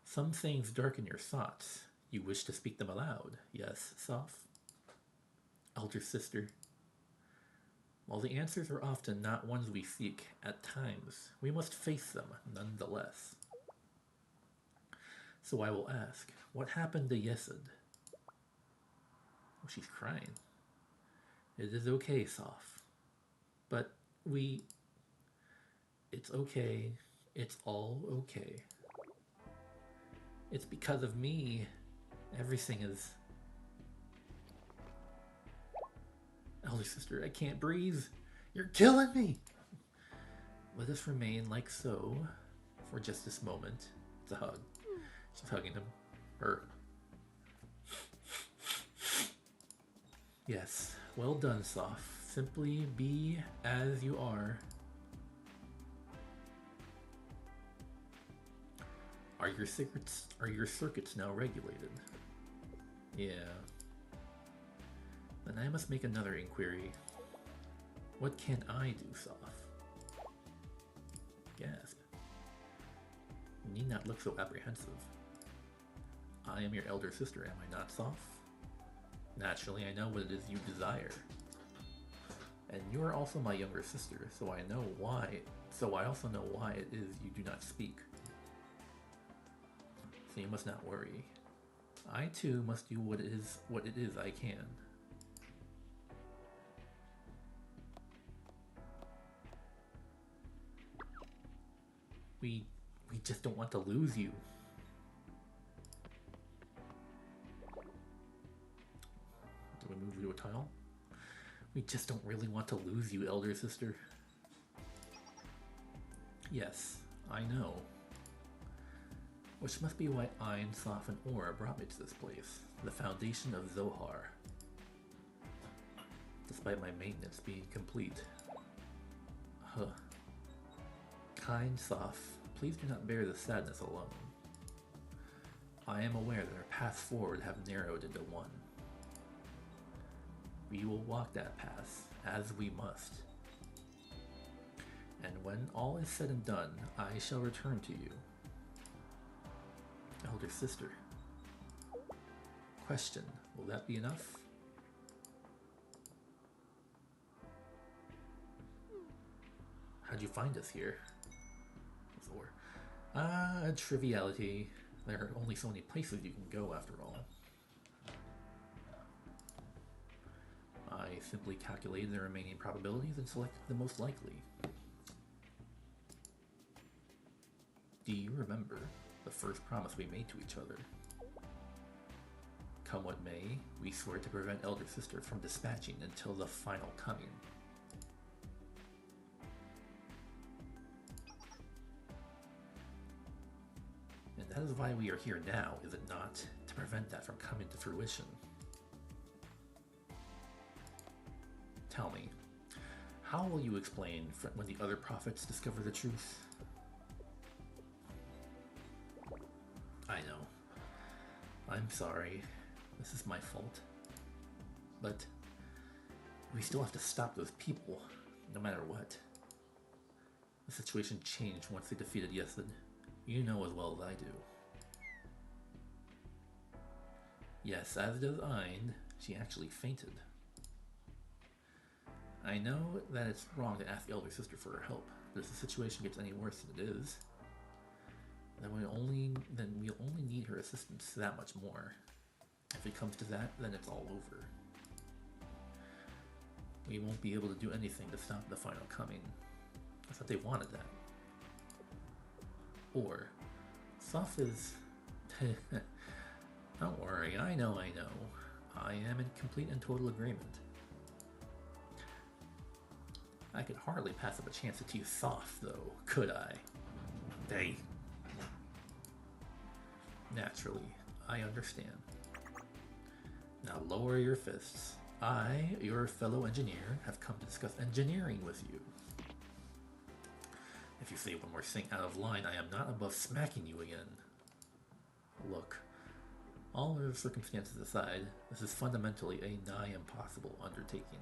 S1: Some things darken your thoughts. You wish to speak them aloud. Yes, Soph? Elder sister. While the answers are often not ones we seek, at times we must face them nonetheless. So I will ask, what happened to Yesed? Oh, she's crying. It is okay, Soph. But it's okay. It's all okay. It's because of me. Everything is... Elder sister, I can't breathe. You're killing me. Let us remain like so for just this moment. It's a hug. She's hugging him. Her. Yes. Well done, Soph. Simply be as you are. Are your circuits now regulated? Yeah. Then I must make another inquiry. What can I do, Soph? Gasp. You need not look so apprehensive. I am your elder sister, am I not, Soph? Naturally, I know what it is you desire. And you are also my younger sister, so I also know why it is you do not speak. So you must not worry. I too must do what it is I can. We just don't want to lose you. Do we move to a tile? We just don't really want to lose you, elder sister. Yes, I know. Which must be why Ainz, Soph, and Aura brought me to this place, the foundation of Zohar. Despite my maintenance being complete. Huh. Kind Soph, please do not bear the sadness alone. I am aware that our paths forward have narrowed into one. We will walk that path, as we must. And when all is said and done, I shall return to you. Elder sister. Question, will that be enough? How'd you find us here? A triviality. There are only so many places you can go after all. I simply calculated the remaining probabilities and selected the most likely. Do you remember the first promise we made to each other? Come what may, we swore to prevent Elder Sister from dispatching until the final coming. And that is why we are here now, is it not? To prevent that from coming to fruition. Tell me, how will you explain when the other prophets discover the truth? I know. I'm sorry. This is my fault. But we still have to stop those people, no matter what. The situation changed once they defeated Yesed. You know as well as I do. Yes, as does Ein. She actually fainted. I know that it's wrong to ask the elder sister for her help, but if the situation gets any worse than it is, then we'll only need her assistance that much more. If it comes to that, then it's all over. We won't be able to do anything to stop the final coming. I thought they wanted that. Or, Soph is... Don't worry, I know. I am in complete and total agreement. I could hardly pass up a chance to tease Soph, though, could I? Hey. Naturally, I understand. Now lower your fists. I, your fellow engineer, have come to discuss engineering with you. If you say one more thing out of line, I am not above smacking you again. Look, all other circumstances aside, this is fundamentally a nigh impossible undertaking.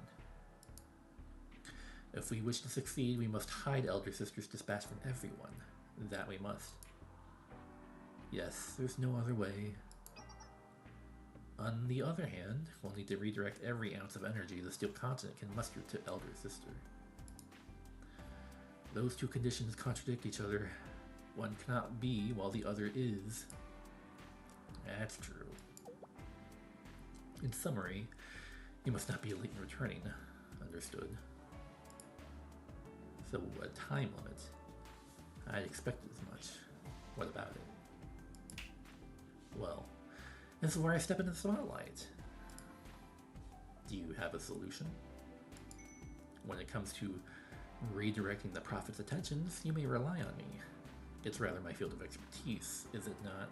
S1: If we wish to succeed, we must hide Elder Sister's dispatch from everyone. That we must. Yes, there's no other way. On the other hand, we'll need to redirect every ounce of energy the Steel Continent can muster to Elder Sister. Those two conditions contradict each other. One cannot be while the other is. That's true. In summary, you must not be late in returning. Understood. So, a time limit. I'd expected as much. What about it? Well, this is where I step into the spotlight. Do you have a solution? When it comes to redirecting the Prophet's attentions, you may rely on me. It's rather my field of expertise, is it not?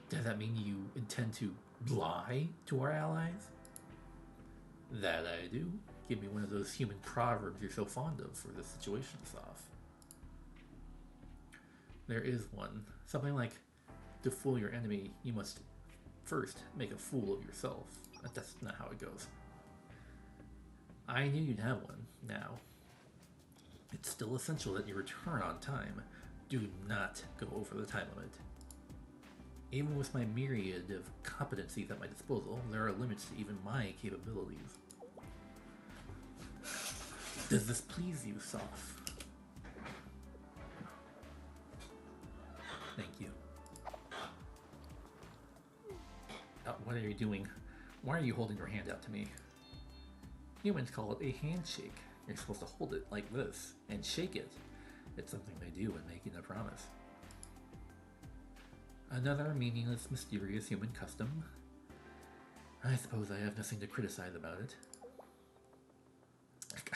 S1: Does that mean you intend to lie to our allies? That I do. Give me one of those human proverbs you're so fond of for this situation, Soph. There is one. Something like, to fool your enemy, you must first make a fool of yourself. But that's not how it goes. I knew you'd have one. Now, it's still essential that you return on time. Do not go over the time limit. Even with my myriad of competencies at my disposal, there are limits to even my capabilities. Does this please you, Soph? Thank you. What are you doing? Why are you holding your hand out to me? Humans call it a handshake. You're supposed to hold it like this and shake it. It's something they do when making a promise. Another meaningless, mysterious human custom. I suppose I have nothing to criticize about it.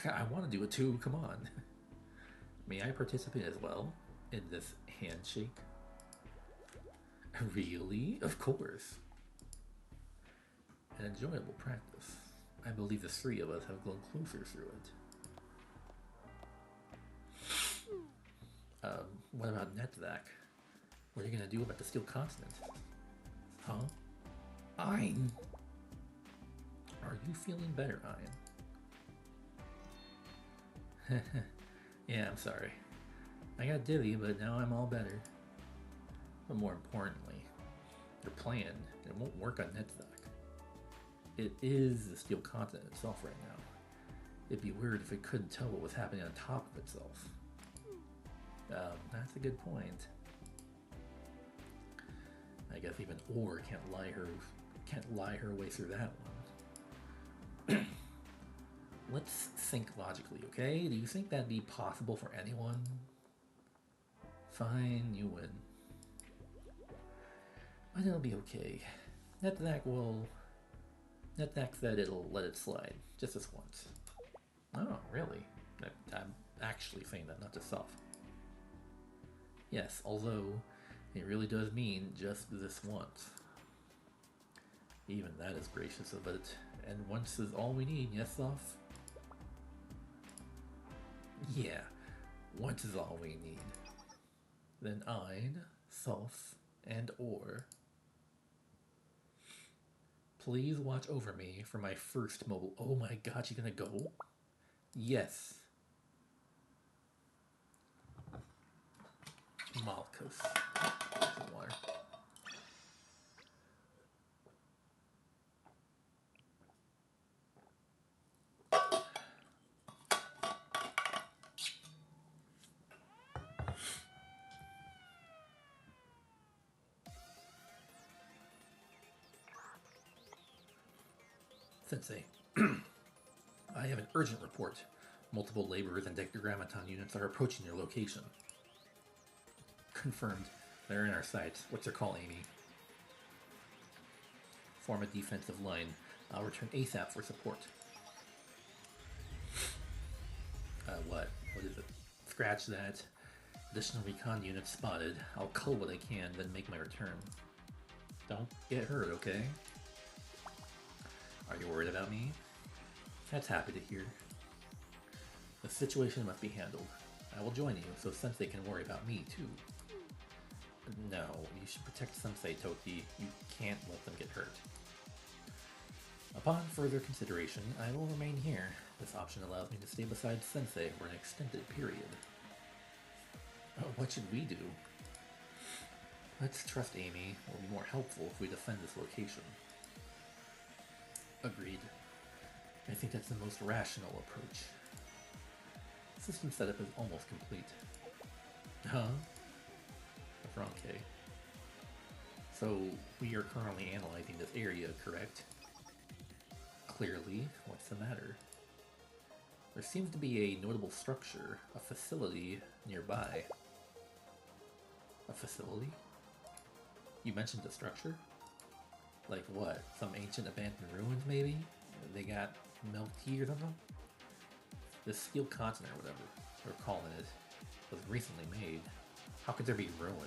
S1: I want to do it too, come on. May I participate as well in this handshake? Really? Of course. An enjoyable practice. I believe the three of us have grown closer through it. What about Netzak? What are you gonna do about the Steel Continent? Huh? Ein! Are you feeling better, Ein? Yeah, I'm sorry. I got dizzy, but now I'm all better. But more importantly, your plan, it won't work on Netzak. It is the Steel Continent itself right now. It'd be weird if it couldn't tell what was happening on top of itself. That's a good point. I guess even Or can't lie her way through that one. Let's think logically, okay? Do you think that'd be possible for anyone? Fine, you win. But it'll be okay. Netzak said it'll let it slide, just this once. Oh, really? I'm actually saying that, not just Soph. Yes, although it really does mean just this once. Even that is gracious of it. And once is all we need, yes, Soph? Yeah, once is all we need. Then Ein, Soph, and Or. Please watch over me for my first mobile. Oh my god, she's gonna go? Yes. Malchus. Some water. Sensei, I have an urgent report. Multiple laborers and Decagrammaton units are approaching your location. Confirmed. They're in our sights. What's their call, Amy? Form a defensive line. I'll return ASAP for support. What? What is it? Scratch that. Additional recon units spotted. I'll cull what I can, then make my return. Don't get hurt, okay? Are you worried about me? That's happy to hear. The situation must be handled. I will join you, so Sensei can worry about me, too. No, you should protect Sensei, Toki. You can't let them get hurt. Upon further consideration, I will remain here. This option allows me to stay beside Sensei for an extended period. What should we do? Let's trust Amy. It will be more helpful if we defend this location. Agreed. I think that's the most rational approach. System setup is almost complete. Huh? Okay. So, we are currently analyzing this area, correct? Clearly. What's the matter? There seems to be a notable structure, a facility nearby. A facility? You mentioned a structure? Like what? Some ancient abandoned ruins, maybe? They got milk tea or something? This steel continent, or whatever we're calling it, was recently made. How could there be ruins?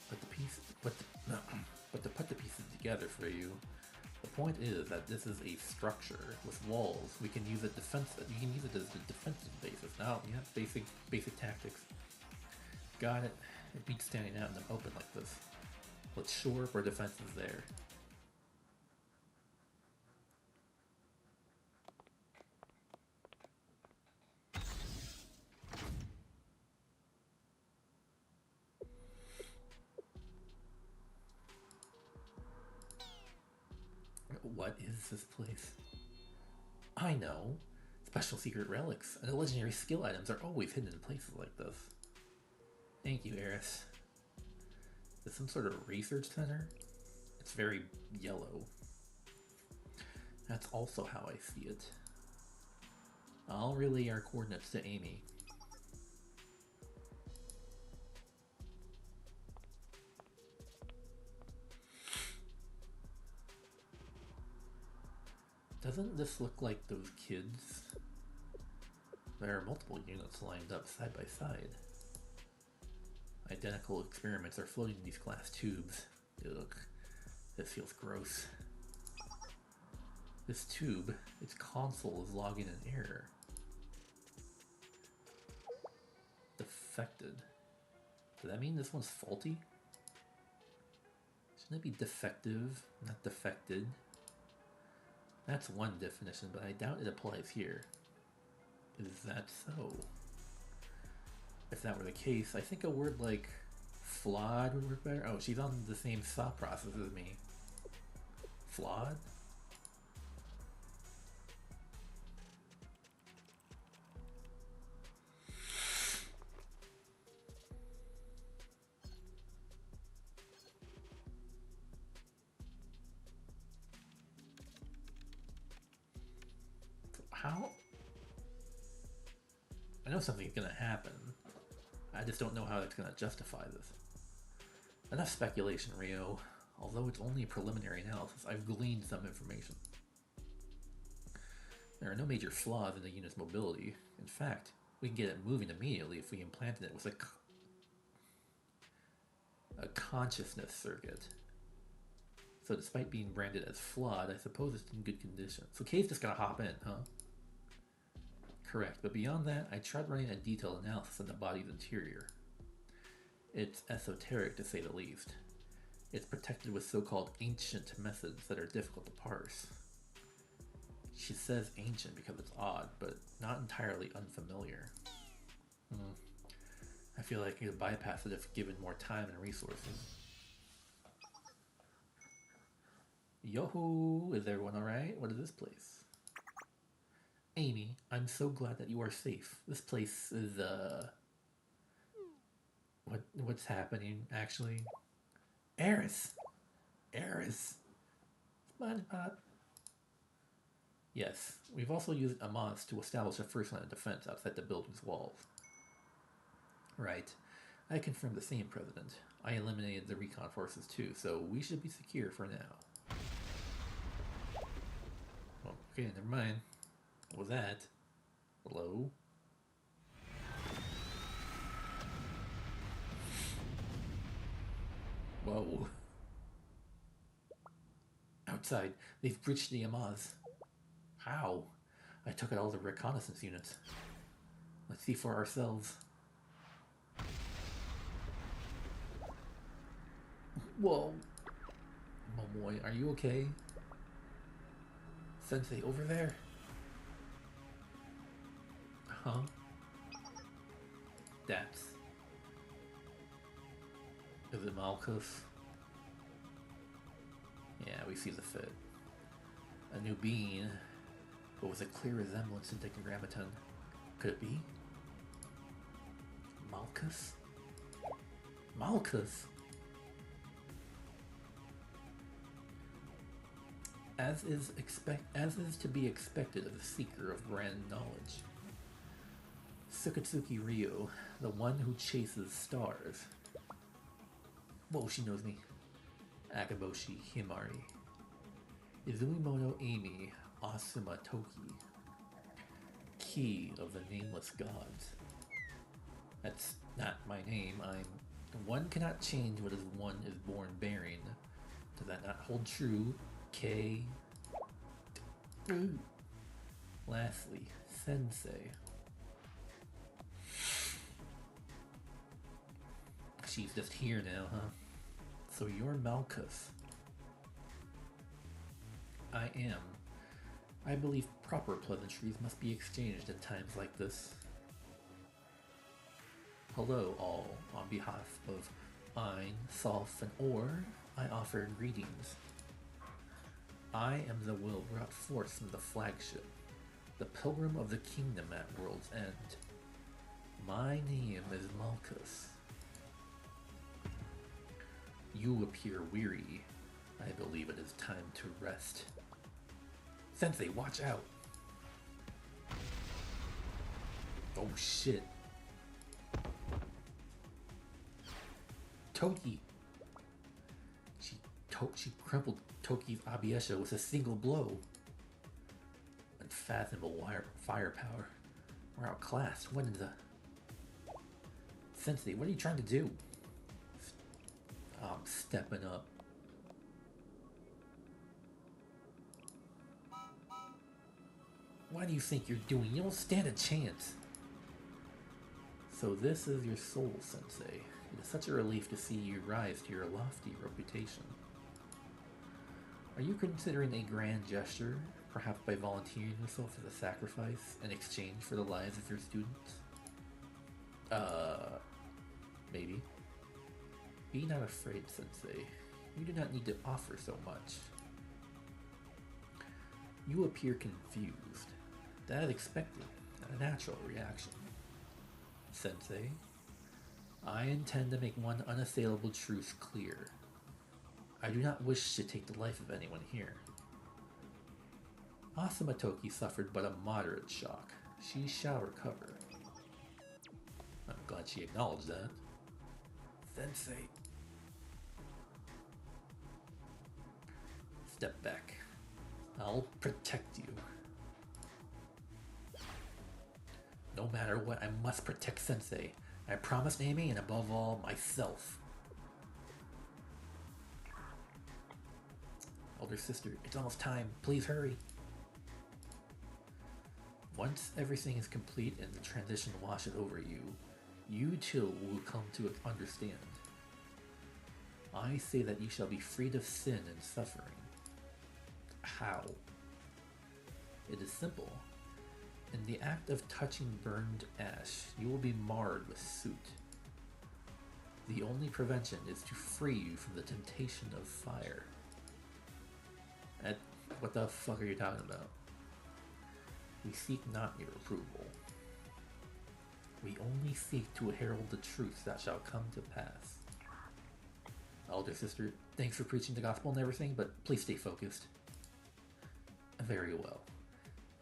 S1: But to put the pieces together for you, the point is that this is a structure with walls. We can use it You can use it as a defensive basis. Now, yeah, basic tactics. Got it. It beats standing out in the open like this. Let's shore up our defenses there. What is this place? I know. Special secret relics and legendary skill items are always hidden in places like this. Thank you, Eris. Is this some sort of research center? It's very yellow. That's also how I see it. I'll relay our coordinates to Amy. Doesn't this look like those kids? There are multiple units lined up side by side. Identical experiments are floating in these glass tubes. Ugh, this feels gross. This tube, its console is logging an error. Defected. Does that mean this one's faulty? Shouldn't it be defective, not defected? That's one definition, but I doubt it applies here. Is that so? If that were the case, I think a word like flawed would work better. Oh, she's on the same thought process as me. Flawed? How? I know something's gonna happen. I just don't know how it's gonna justify this. Enough speculation, Rio. Although it's only a preliminary analysis, I've gleaned some information. There are no major flaws in the unit's mobility. In fact, we can get it moving immediately if we implanted it with a consciousness circuit. So despite being branded as flawed, I suppose it's in good condition. So Kay's just gonna hop in, huh? Correct, but beyond that, I tried running a detailed analysis of the body's interior. It's esoteric, to say the least. It's protected with so-called ancient methods that are difficult to parse. She says ancient because it's odd, but not entirely unfamiliar. I feel like I could bypass it if given more time and resources. Yo-hoo! Is everyone alright? What is this place? Amy, I'm so glad that you are safe. This place is, What's happening, actually? Eris! Eris! SpongeBob! Yes, we've also used Amas to establish a first line of defense outside the building's walls. Right. I confirmed the same, President. I eliminated the recon forces too, so we should be secure for now. Oh, okay, never mind. What was that? Hello? Whoa. Outside, they've breached the Amaz. How? I took out all the reconnaissance units. Let's see for ourselves. Whoa. Momoy, are you okay? Sensei, over there? Huh? That's... Is it Malkuth? Yeah, we see the fit. A new being, but with a clear resemblance to Decagrammaton. Could it be? Malkuth? Malkuth? As is to be expected of the seeker of grand knowledge. Sukatsuki Ryo, the one who chases stars. Whoa, she knows me. Akaboshi Himari. Izumono Amy Asuma Toki. Key of the Nameless Gods. That's not my name. One cannot change what one is born bearing. Does that not hold true? K. Lastly, Sensei. She's just here now, huh? So you're Malkuth. I am. I believe proper pleasantries must be exchanged at times like this. Hello all, on behalf of Ein, Solf, and Or, I offer greetings. I am the will brought forth from the flagship, the pilgrim of the kingdom at world's end. My name is Malkuth. You appear weary. I believe it is time to rest. Sensei, watch out! Oh shit. Toki! She crumpled Toki's Abiesha with a single blow. Unfathomable firepower. We're outclassed. What in the... Sensei, what are you trying to do? I'm stepping up. What do you think you're doing? You don't stand a chance. So this is your soul, Sensei. It is such a relief to see you rise to your lofty reputation. Are you considering a grand gesture, perhaps by volunteering yourself as a sacrifice in exchange for the lives of your students? Maybe. Be not afraid, Sensei. You do not need to offer so much. You appear confused. That is expected, and a natural reaction. Sensei, I intend to make one unassailable truth clear. I do not wish to take the life of anyone here. Asuma Toki suffered but a moderate shock. She shall recover. I'm glad she acknowledged that. Sensei. Step back. I'll protect you. No matter what, I must protect Sensei. I promised Amy, and above all, myself. Older sister, it's almost time. Please hurry. Once everything is complete and the transition washes over you, you too will come to understand. I say that you shall be freed of sin and suffering. How? It is simple. In the act of touching burned ash, you will be marred with soot. The only prevention is to free you from the temptation of fire. What the fuck are you talking about? We seek not your approval. We only seek to herald the truths that shall come to pass. Elder sister, thanks for preaching the gospel and everything, but please stay focused. Very well.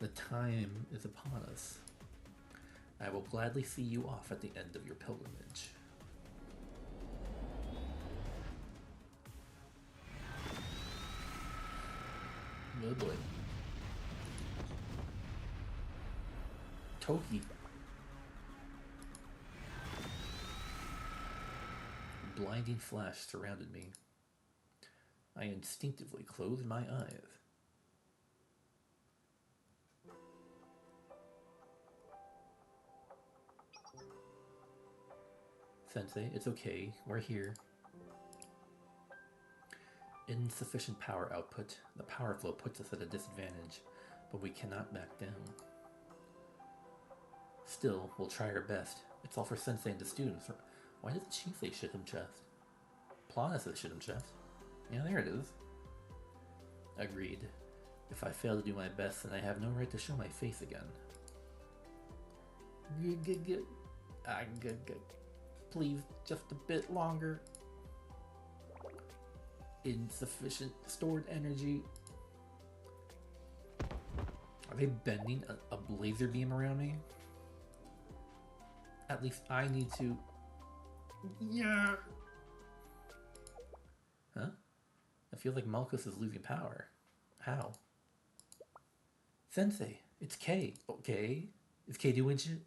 S1: The time is upon us. I will gladly see you off at the end of your pilgrimage. Oh boy. Toki. A blinding flash surrounded me. I instinctively closed my eyes. Sensei, it's okay. We're here. Insufficient power output. The power flow puts us at a disadvantage, but we cannot back down. Still, we'll try our best. It's all for Sensei and the students. Why doesn't she say shit him chest? Plana says shit him chest. Yeah, there it is. Agreed. If I fail to do my best, then I have no right to show my face again. Good. Please, just a bit longer. Insufficient stored energy. Are they bending a laser beam around me? At least I need to... Yeah. Huh? I feel like Malchus is losing power. How? Sensei, it's Kay. Okay. Is Kay doing shit?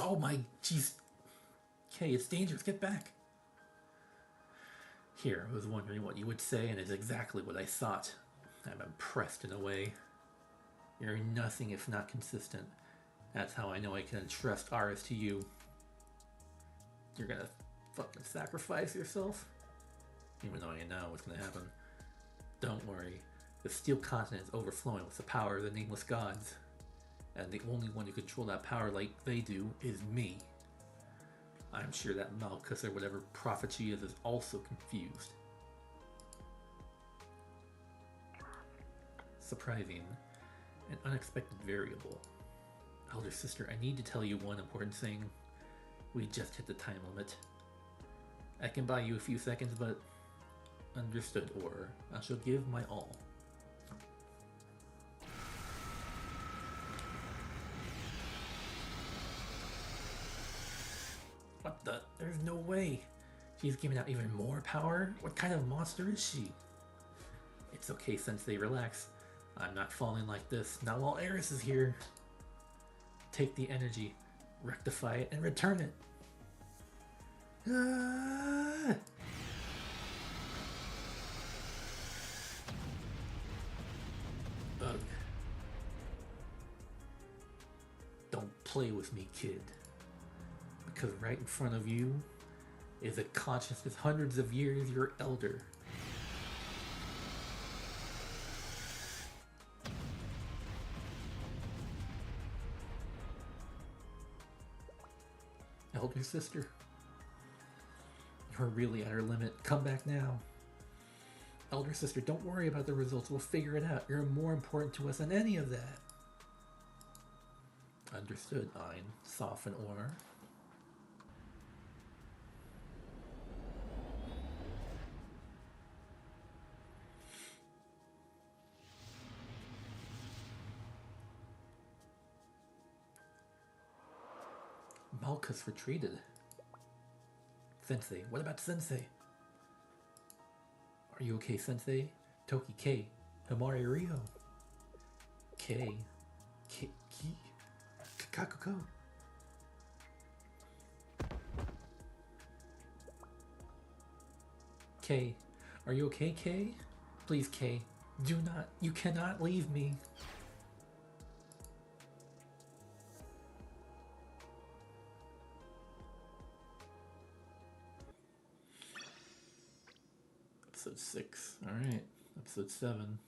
S1: Oh my, jeez. Kay, it's dangerous. Get back. Here, I was wondering what you would say, and it's exactly what I thought. I'm impressed in a way. You're nothing if not consistent. That's how I know I can entrust Aris to you. You're gonna fucking sacrifice yourself? Even though I know what's gonna happen. Don't worry. The Steel Continent is overflowing with the power of the Nameless Gods. And the only one who can control that power like they do is me. I'm sure that Malchus or whatever prophet she is also confused. Surprising. An unexpected variable. Elder sister, I need to tell you one important thing. We just hit the time limit. I can buy you a few seconds, but... Understood, or I shall give my all. What the? There's no way. She's giving out even more power? What kind of monster is she? It's okay, Sensei, relax. I'm not falling like this, not while Aris is here. Take the energy, rectify it, and return it. Ah! Ugh. Don't play with me, kid. Because right in front of you is a consciousness hundreds of years your elder. Elder sister, you're really at her limit. Come back now. Elder sister, don't worry about the results. We'll figure it out. You're more important to us than any of that. Understood, Ein. Soften or. Malchus retreated. Sensei, what about Sensei? Are you okay, Sensei? Toki K. Himari Ryo. K. Kakuko. K. Are you okay, K? Please, K. Do not. You cannot leave me. Episode 6. Alright. Episode 7.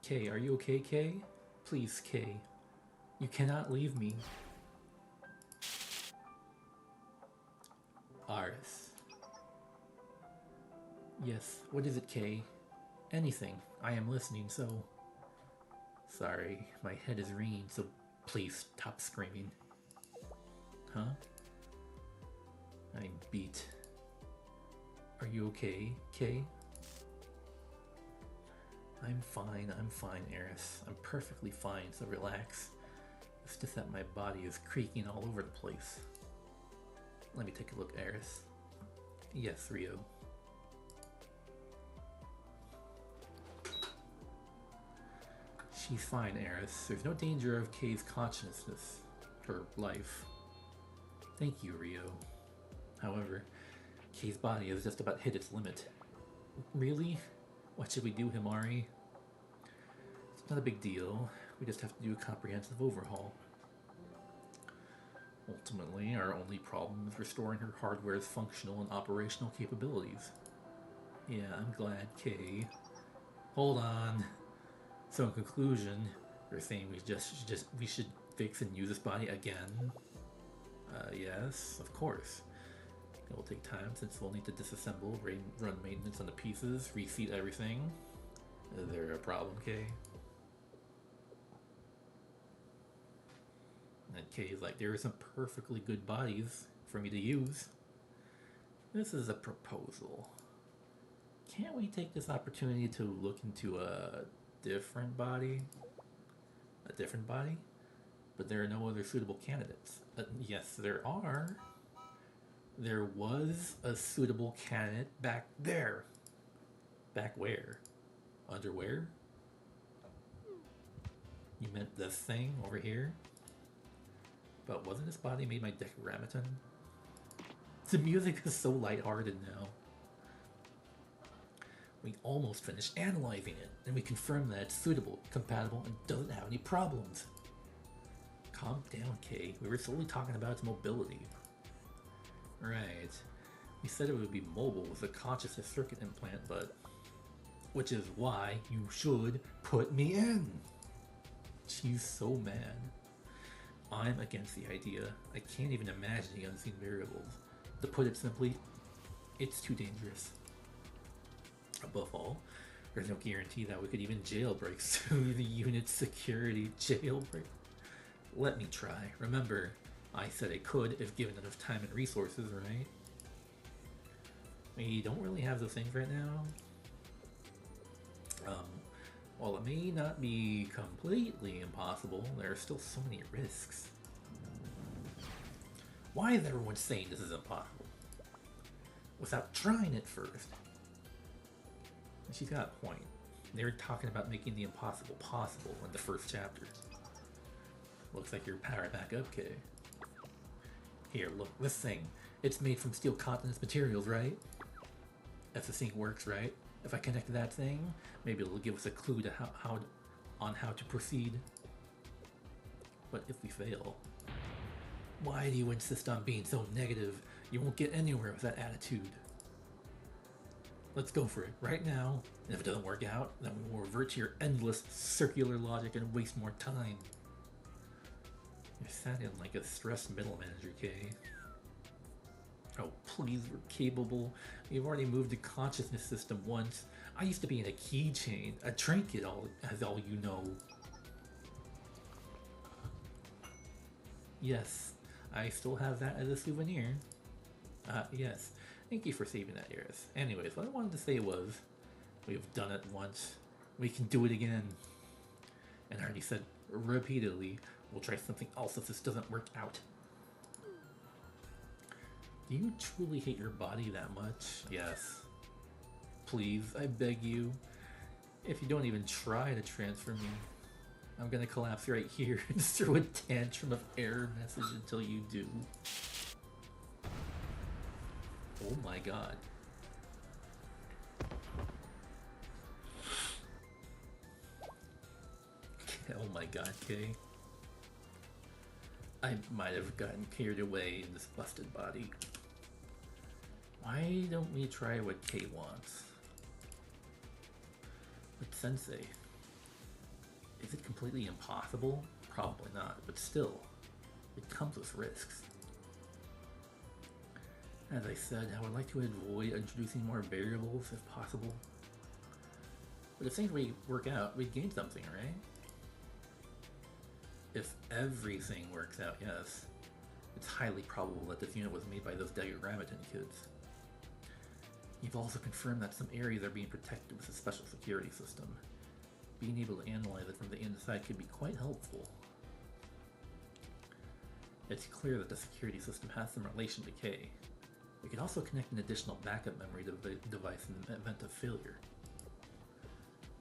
S1: K, are you okay, K? Please, K. You cannot leave me. Aris. Yes, what is it, K? Anything. I am listening, so... Sorry, my head is ringing, so please stop screaming. Huh? I beat. Are you okay, Kay? I'm fine, Eris. I'm perfectly fine, so relax. It's just that my body is creaking all over the place. Let me take a look, Eris. Yes, Rio. She's fine, Eris. There's no danger of Kay's consciousness or life. Thank you, Rio. However, Kay's body has just about hit its limit. Really? What should we do, Himari? It's not a big deal. We just have to do a comprehensive overhaul. Ultimately, our only problem is restoring her hardware's functional and operational capabilities. Yeah, I'm glad, Kay. Hold on. So in conclusion, you're saying we should fix and use this body again? Yes, of course. It will take time since we'll need to disassemble, run maintenance on the pieces, reseat everything. Is there a problem, Kay? And Kay's like, there are some perfectly good bodies for me to use. This is a proposal. Can't we take this opportunity to look into a different body? A different body? But there are no other suitable candidates. Yes, there are. There was a suitable candidate back there. Back where? Underwear? You meant this thing over here? But wasn't this body made by Decagrammaton? The music is so lighthearted now. We almost finished analyzing it, and we confirmed that it's suitable, compatible, and doesn't have any problems. Calm down, Kay. We were solely talking about its mobility. Right. We said it would be mobile with a consciousness circuit implant, but... Which is why you should put me in! She's so mad. I'm against the idea. I can't even imagine the unseen variables. To put it simply, it's too dangerous. Above all, there's no guarantee that we could even jailbreak through the unit's security. Jailbreak? Let me try. Remember, I said I could if given enough time and resources, right? We don't really have those things right now. While it may not be completely impossible, there are still so many risks. Why is everyone saying this is impossible? Without trying it first. She's got a point. They were talking about making the impossible possible in the first chapter. Looks like you're powered back up, Kay. Here, look, this thing. It's made from steel continence materials, right? If the thing works right, if I connect that thing, maybe it'll give us a clue to how to proceed. But if we fail, why do you insist on being so negative? You won't get anywhere with that attitude. Let's go for it right now, and if it doesn't work out, then we will revert to your endless circular logic and waste more time. You're sounding like a stressed middle manager, Kay. Oh, please, we're capable. We've already moved the consciousness system once. I used to be in a keychain, a trinket, as all you know. Yes, I still have that as a souvenir. Yes. Thank you for saving that, Eris. Anyways, what I wanted to say was, we've done it once. We can do it again. And I already said repeatedly, we'll try something else if this doesn't work out. Do you truly hate your body that much? Yes. Please, I beg you. If you don't even try to transfer me, I'm gonna collapse right here and throw a tantrum of error message until you do. Oh my god. Oh my god, Kay. I might have gotten carried away in this busted body. Why don't we try what Kay wants? But Sensei, is it completely impossible? Probably not, but still, it comes with risks. As I said, I would like to avoid introducing more variables if possible. But if things work out, we gain something, right? If everything works out, yes. It's highly probable that this unit was made by those Decagrammaton kids. You've also confirmed that some areas are being protected with a special security system. Being able to analyze it from the inside could be quite helpful. It's clear that the security system has some relation to K. We could also connect an additional backup memory device in the event of failure.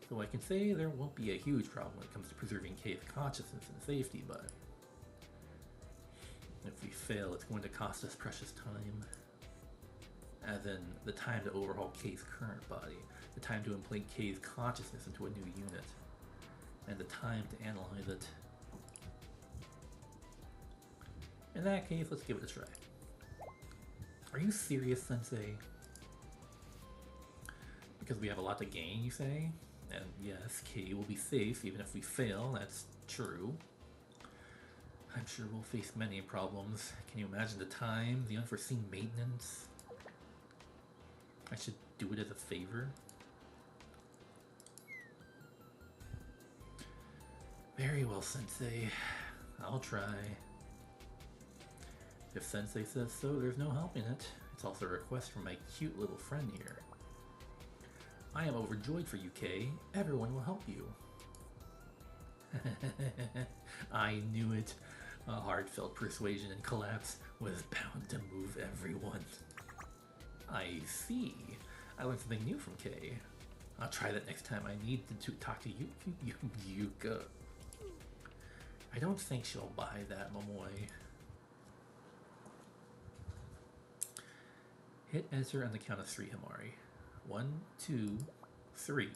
S1: So I can say there won't be a huge problem when it comes to preserving K's consciousness and safety, but if we fail, it's going to cost us precious time. As in, the time to overhaul K's current body, the time to implant K's consciousness into a new unit, and the time to analyze it. In that case, let's give it a try. Are you serious, Sensei? Because we have a lot to gain, you say? And yes, K will be safe even if we fail, that's true. I'm sure we'll face many problems. Can you imagine the time, the unforeseen maintenance? I should do it as a favor? Very well, Sensei. I'll try. If Sensei says so, there's no helping it. It's also a request from my cute little friend here. I am overjoyed for you, Kay. Everyone will help you. I knew it. A heartfelt persuasion and collapse was bound to move everyone. I see. I learned something new from Kay. I'll try that next time I need to talk to Yuka. I don't think she'll buy that, Momoy. Hit enter on the count of 3, Himari. 1, 2, 3.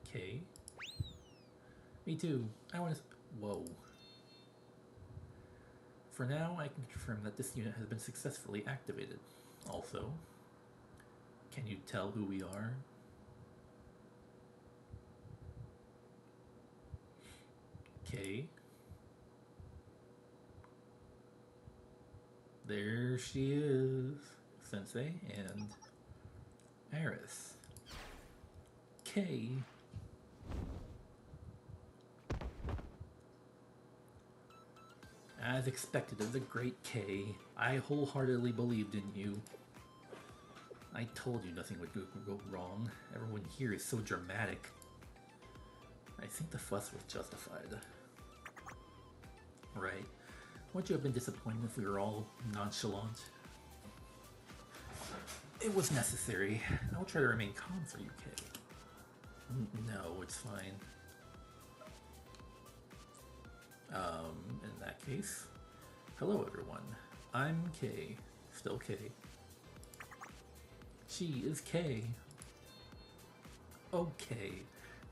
S1: Okay. Me too. I want to... Whoa. For now, I can confirm that this unit has been successfully activated. Also, can you tell who we are? Okay. There she is, Sensei, and Eris. K. As expected of the great K, I wholeheartedly believed in you. I told you nothing would go wrong. Everyone here is so dramatic. I think the fuss was justified. Right. Would you have been disappointed if we were all nonchalant? It was necessary. I'll try to remain calm for you, Kay. No, it's fine. In that case, hello everyone. I'm Kay. Still Kay. She is Kay. Okay.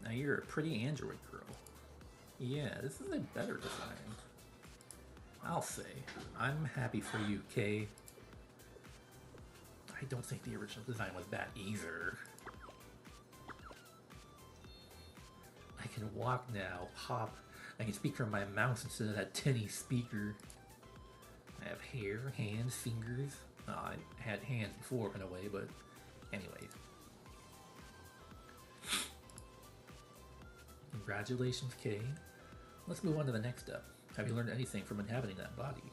S1: Now you're a pretty android girl. Yeah, this is a better design. I'll say. I'm happy for you, Kay. I don't think the original design was bad either. I can walk now, hop. I can speak from my mouth instead of that tinny speaker. I have hair, hands, fingers. I had hands before in a way, but anyways. Congratulations, Kay. Let's move on to the next step. Have you learned anything from inhabiting that body?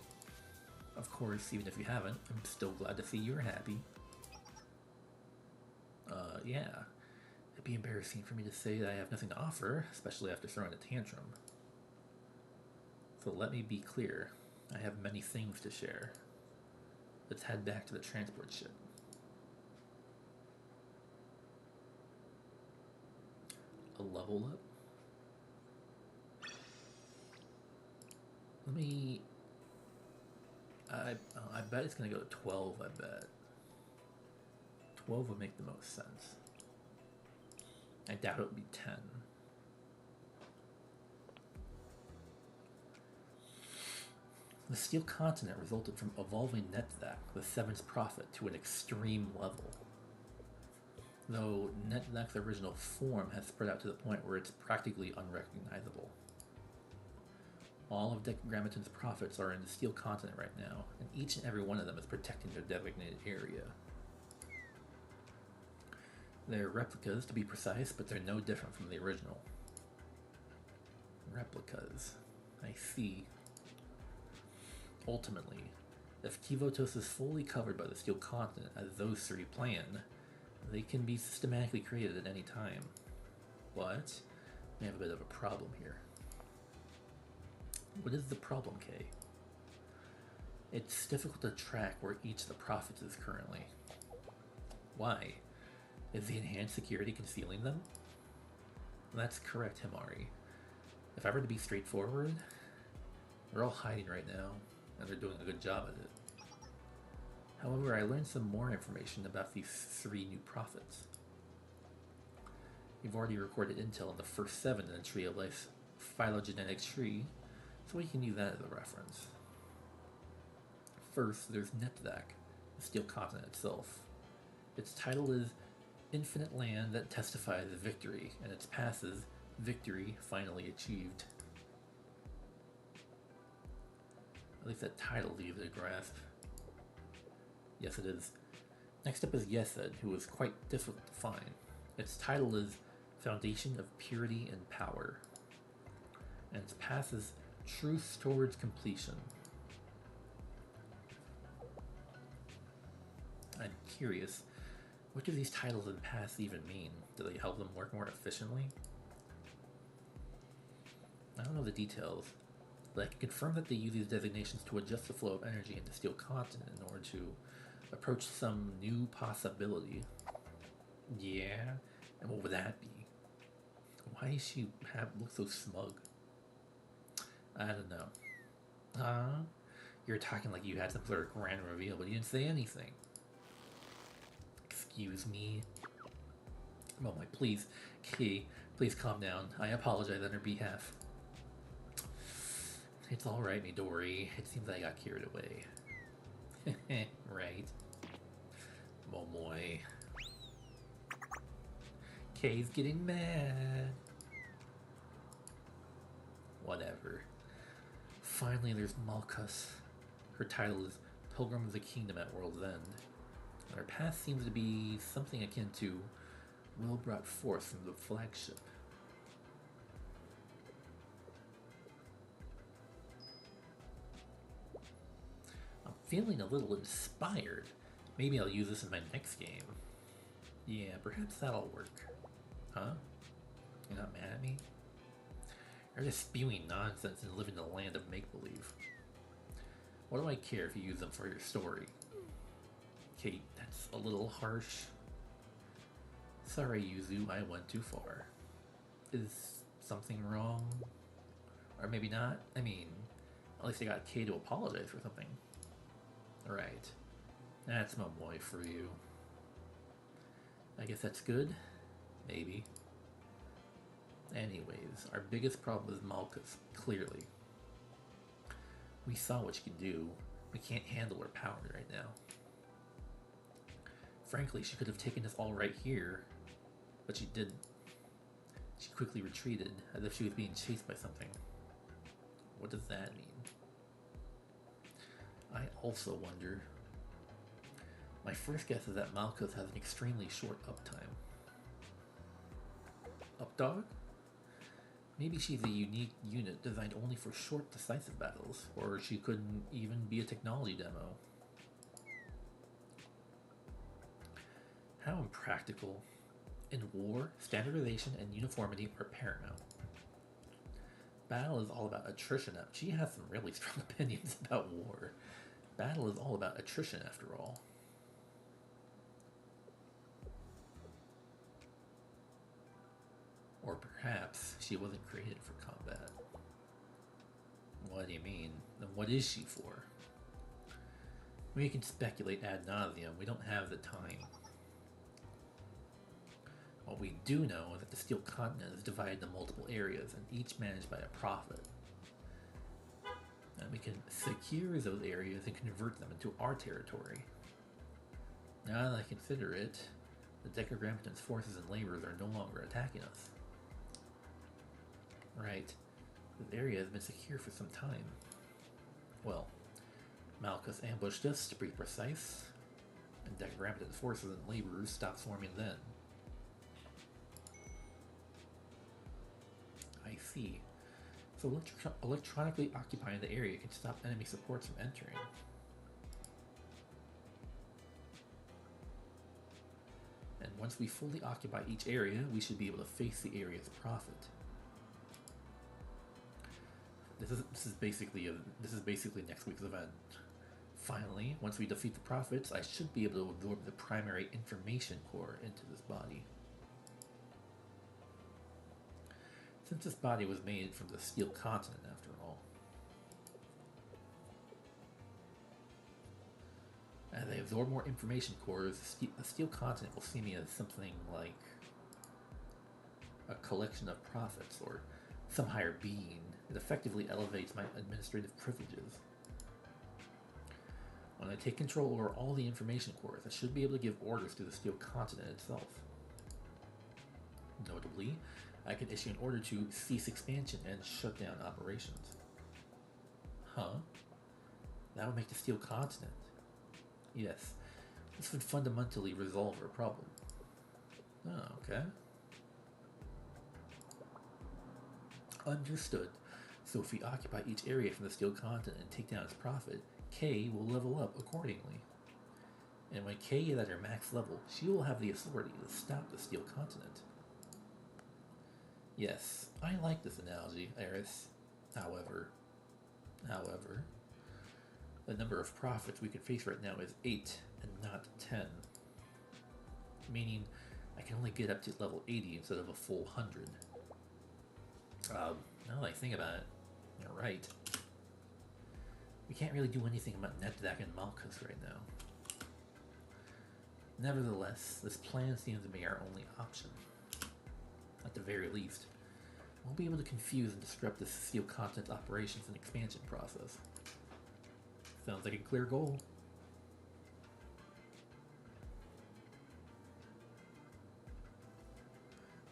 S1: Of course, even if you haven't, I'm still glad to see you're happy. Yeah. It'd be embarrassing for me to say that I have nothing to offer, especially after throwing a tantrum. So let me be clear. I have many things to share. Let's head back to the transport ship. A level up? Let me... I bet it's going to go to 12, I bet. 12 would make the most sense. I doubt it would be 10. The Steel Continent resulted from evolving Netzak, the Seventh Prophet, to an extreme level. Though Netzak's original form has spread out to the point where it's practically unrecognizable. All of Decagrammaton's prophets are in the Steel Continent right now, and each and every one of them is protecting their designated area. They're replicas, to be precise, but they're no different from the original. Replicas. I see. Ultimately, if Kivotos is fully covered by the Steel Continent as those three plan, they can be systematically created at any time. But we have a bit of a problem here. What is the problem, Kay? It's difficult to track where each of the prophets is currently. Why? Is the enhanced security concealing them? That's correct, Himari. If I were to be straightforward, they're all hiding right now, and they're doing a good job at it. However, I learned some more information about these three new prophets. We've already recorded intel on the first 7 in the Tree of Life's phylogenetic tree, so we can use that as a reference. First, there's Netvak, the Steel Continent itself. Its title is Infinite Land that Testifies of Victory, and its passes Victory Finally Achieved. At least that title leaves a grasp. Yes, it is. Next up is Yesed, who is quite difficult to find. Its title is Foundation of Purity and Power, and its path is Truth Towards Completion. I'm curious, what do these titles and paths even mean? Do they help them work more efficiently? I don't know the details, but I can confirm that they use these designations to adjust the flow of energy into Steel Continent in order to approach some new possibility. Yeah? And what would that be? Why does she look so smug? I don't know. You're talking like you had some sort of grand reveal, but you didn't say anything. Excuse me. Oh my, please, Key, please calm down. I apologize on her behalf. It's alright, Midori. It seems I got carried away. Right. Momoy. Kay's getting mad. Whatever. Finally, there's Malkus. Her title is Pilgrim of the Kingdom at World's End. And her path seems to be something akin to Will brought forth from the flagship. I'm feeling a little inspired. Maybe I'll use this in my next game. Yeah, perhaps that'll work. Huh? You're not mad at me? You're just spewing nonsense and living in a land of make-believe. What do I care if you use them for your story? Kate, that's a little harsh. Sorry, Yuzu, I went too far. Is something wrong? Or maybe not? I mean, at least I got Kay to apologize for something. Right. That's my boy for you. I guess that's good? Maybe. Anyways, our biggest problem is Malkus, clearly. We saw what she can do. We can't handle her power right now. Frankly, she could have taken us all right here, but she didn't. She quickly retreated, as if she was being chased by something. What does that mean? I also wonder. My first guess is that Malkus has an extremely short uptime. Updog? Maybe she's a unique unit designed only for short, decisive battles, or she couldn't even be a technology demo. How impractical. In war, standardization and uniformity are paramount. Battle is all about attrition. She has some really strong opinions about war. Battle is all about attrition, after all. Or perhaps she wasn't created for combat. What do you mean? Then what is she for? We can speculate ad nauseum. We don't have the time. What we do know is that the Steel Continent is divided into multiple areas, and each managed by a prophet. And we can secure those areas and convert them into our territory. Now that I consider it, the Decagrammaton's forces and laborers are no longer attacking us. Right. This area has been secure for some time. Well, Malkus ambushed us, to be precise, and Decagrammaton's forces and laborers stopped swarming then. sea. So electronically occupying the area can stop enemy supports from entering. And once we fully occupy each area, we should be able to face the area's prophet. This is basically next week's event. Finally, once we defeat the prophets, I should be able to absorb the primary information core into this body. Since this body was made from the steel continent, after all. As I absorb more information cores, the steel continent will see me as something like a collection of prophets or some higher being. It effectively elevates my administrative privileges. When I take control over all the information cores, I should be able to give orders to the steel continent itself. Notably, I can issue an order to cease expansion and shut down operations. Huh? That would make the steel continent. Yes, this would fundamentally resolve our problem. Oh, okay. Understood. So if we occupy each area from the steel continent and take down its prophet, K will level up accordingly. And when K is at her max level, she will have the authority to stop the steel continent. Yes, I like this analogy, Eris. However, the number of prophets we can face right now is 8 and not 10. Meaning, I can only get up to level 80 instead of a full 100. Now that I think about it, you're right. We can't really do anything about Netzak and Malchus right now. Nevertheless, this plan seems to be our only option. At the very least, we'll be able to confuse and disrupt the steel continent's operations and expansion process. Sounds like a clear goal.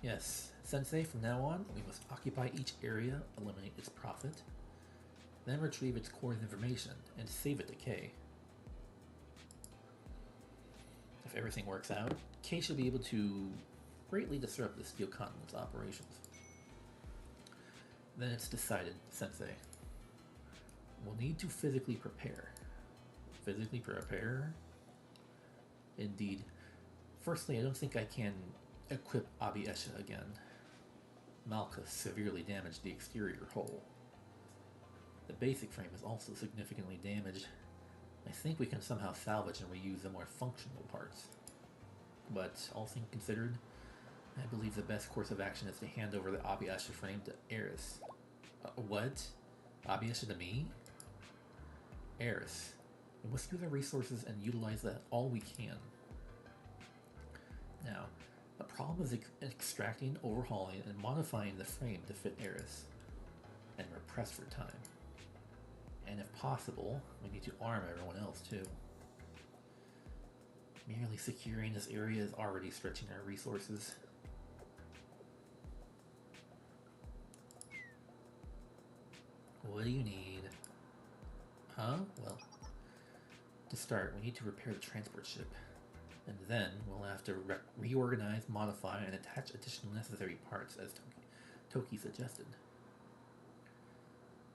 S1: Yes, Sensei, from now on, we must occupy each area, eliminate its prophet, then retrieve its core information, and save it to K. If everything works out, K should be able to greatly disrupt the steel continent's operations. Then it's decided, Sensei. We'll need to physically prepare. Physically prepare? Indeed. Firstly, I don't think I can equip Abiesha again. Malchus severely damaged the exterior hull. The basic frame is also significantly damaged. I think we can somehow salvage and reuse the more functional parts. But, all things considered, I believe the best course of action is to hand over the Abiesha frame to Eris. What? Abiesha to me? Eris. We must use our resources and utilize that all we can. Now, the problem is extracting, overhauling, and modifying the frame to fit Eris. And we're pressed for time. And if possible, we need to arm everyone else too. Merely securing this area is already stretching our resources. What do you need? Huh? Well, to start, we need to repair the transport ship. And then we'll have to reorganize, modify, and attach additional necessary parts as Toki suggested.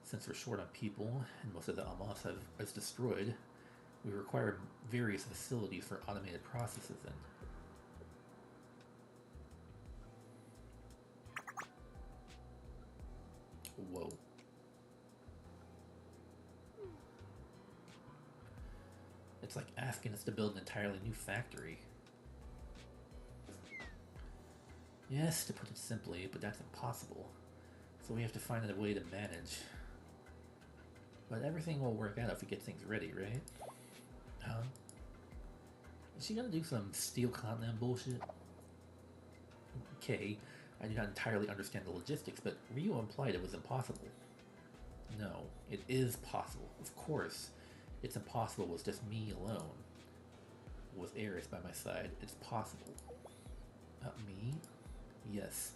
S1: Since we're short on people, and most of the Amos is destroyed, we require various facilities for automated processes in. Whoa. It's like asking us to build an entirely new factory. Yes, to put it simply, but that's impossible. So we have to find a way to manage. But everything will work out if we get things ready, right? Huh? Is she gonna do some steel continent bullshit? Okay, I do not entirely understand the logistics, but Ryo implied it was impossible. No, it is possible, of course. It's impossible with just me alone. With Eris by my side, it's possible. Me? Yes.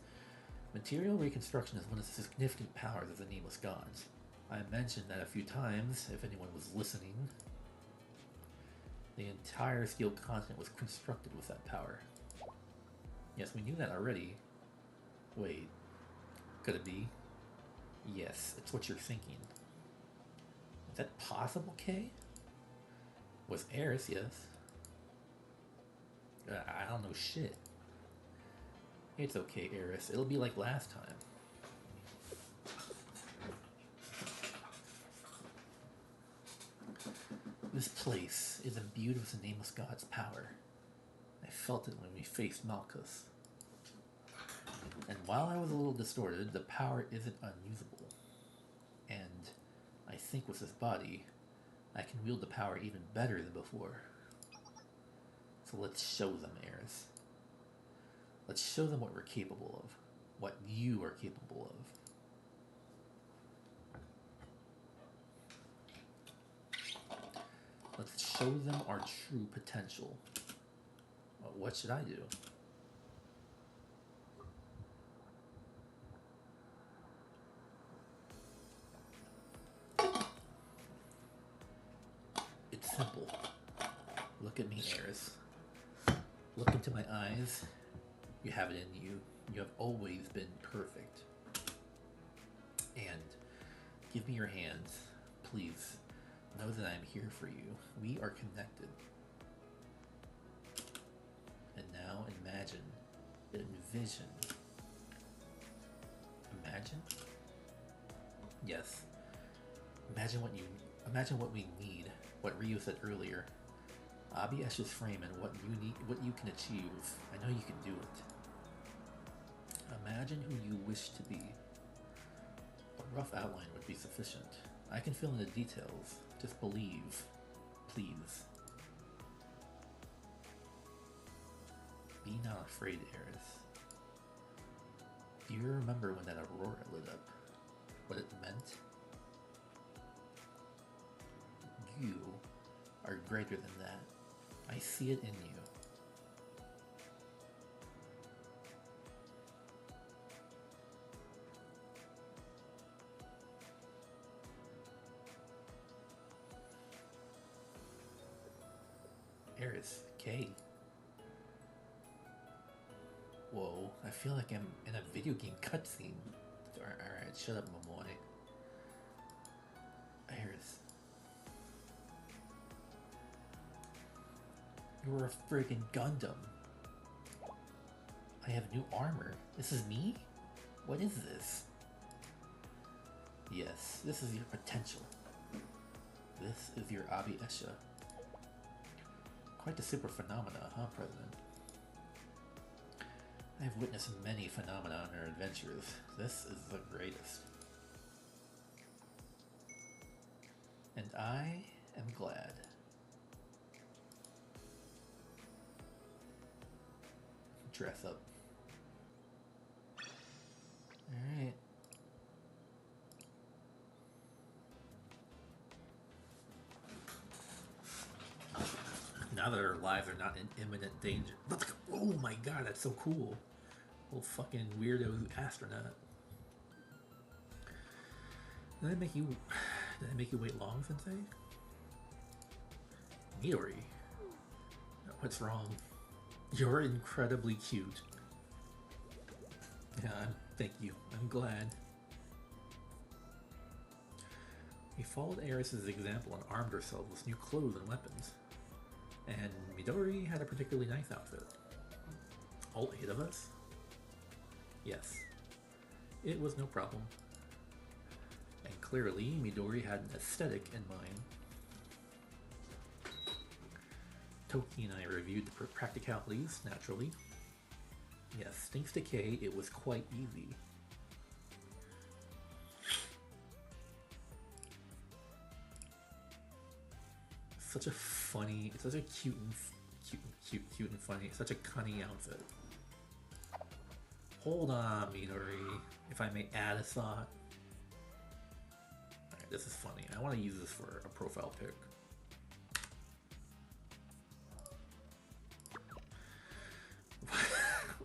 S1: Material reconstruction is one of the significant powers of the Nameless Gods. I mentioned that a few times, if anyone was listening. The entire steel continent was constructed with that power. Yes, we knew that already. Wait, could it be? Yes, it's what you're thinking. Is that possible, Kay? Was Eris, yes. I don't know shit. It's okay, Eris. It'll be like last time. This place is imbued with the nameless god's power. I felt it when we faced Malchus. And while I was a little distorted, the power isn't unusable. And I think with this body, I can wield the power even better than before. So let's show them, Eris. Let's show them what we're capable of. What you are capable of. Let's show them our true potential. Well, what should I do? It's simple. Look at me, Eris. Look into my eyes. You have it in you. You have always been perfect. And give me your hands, please. Know that I'm here for you. We are connected. And now imagine, envision. Imagine? Yes. Imagine what we need. What Ryu said earlier. Abi Esh's frame and what you need, what you can achieve. I know you can do it. Imagine who you wish to be. A rough outline would be sufficient. I can fill in the details. Just believe. Please. Be not afraid, Eris. Do you remember when that aurora lit up? What it meant? You are greater than that. I see it in you. Eris, Kay. Whoa, I feel like I'm in a video game cutscene. Alright, shut up, my boy. Eris. You're a friggin' Gundam. I have new armor. This is me? What is this? Yes, this is your potential. This is your Abi Esha. Quite the super phenomena, huh, President? I have witnessed many phenomena in our adventures. This is the greatest. And I am glad. Dress up. Alright. Now that our lives are not in imminent danger. Oh my god, that's so cool. Little fucking weirdo astronaut. Did I make you wait long, Sensei? Midori. What's wrong? You're incredibly cute. Yeah, thank you. I'm glad. We followed Eris's example and armed ourselves with new clothes and weapons. And Midori had a particularly nice outfit. All 8 of us? Yes. It was no problem. And clearly, Midori had an aesthetic in mind. Toki and I reviewed the practicalities, naturally. Yes, thanks to Kay, it was quite easy. Such a funny, it's such a cute and funny, such a cunning outfit. Hold on, Midori, if I may add a thought. Alright, this is funny. I want to use this for a profile pic.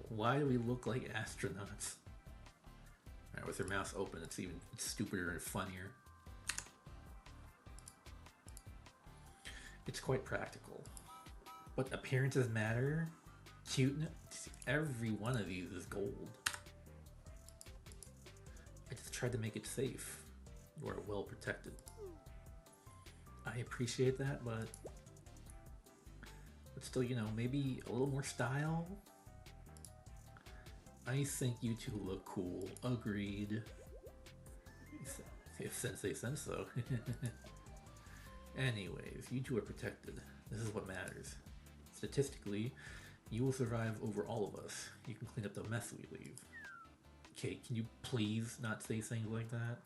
S1: Why do we look like astronauts? Alright, with your mouth open, it's stupider and funnier. It's quite practical. But appearances matter. Cuteness. Every one of these is gold. A just tried to make it safe. You are well protected. I appreciate that, but still, you know, maybe a little more style? I think you two look cool. Agreed. If Sensei says so. Anyways, you two are protected. This is what matters. Statistically, you will survive over all of us. You can clean up the mess we leave. Okay, can you please not say things like that?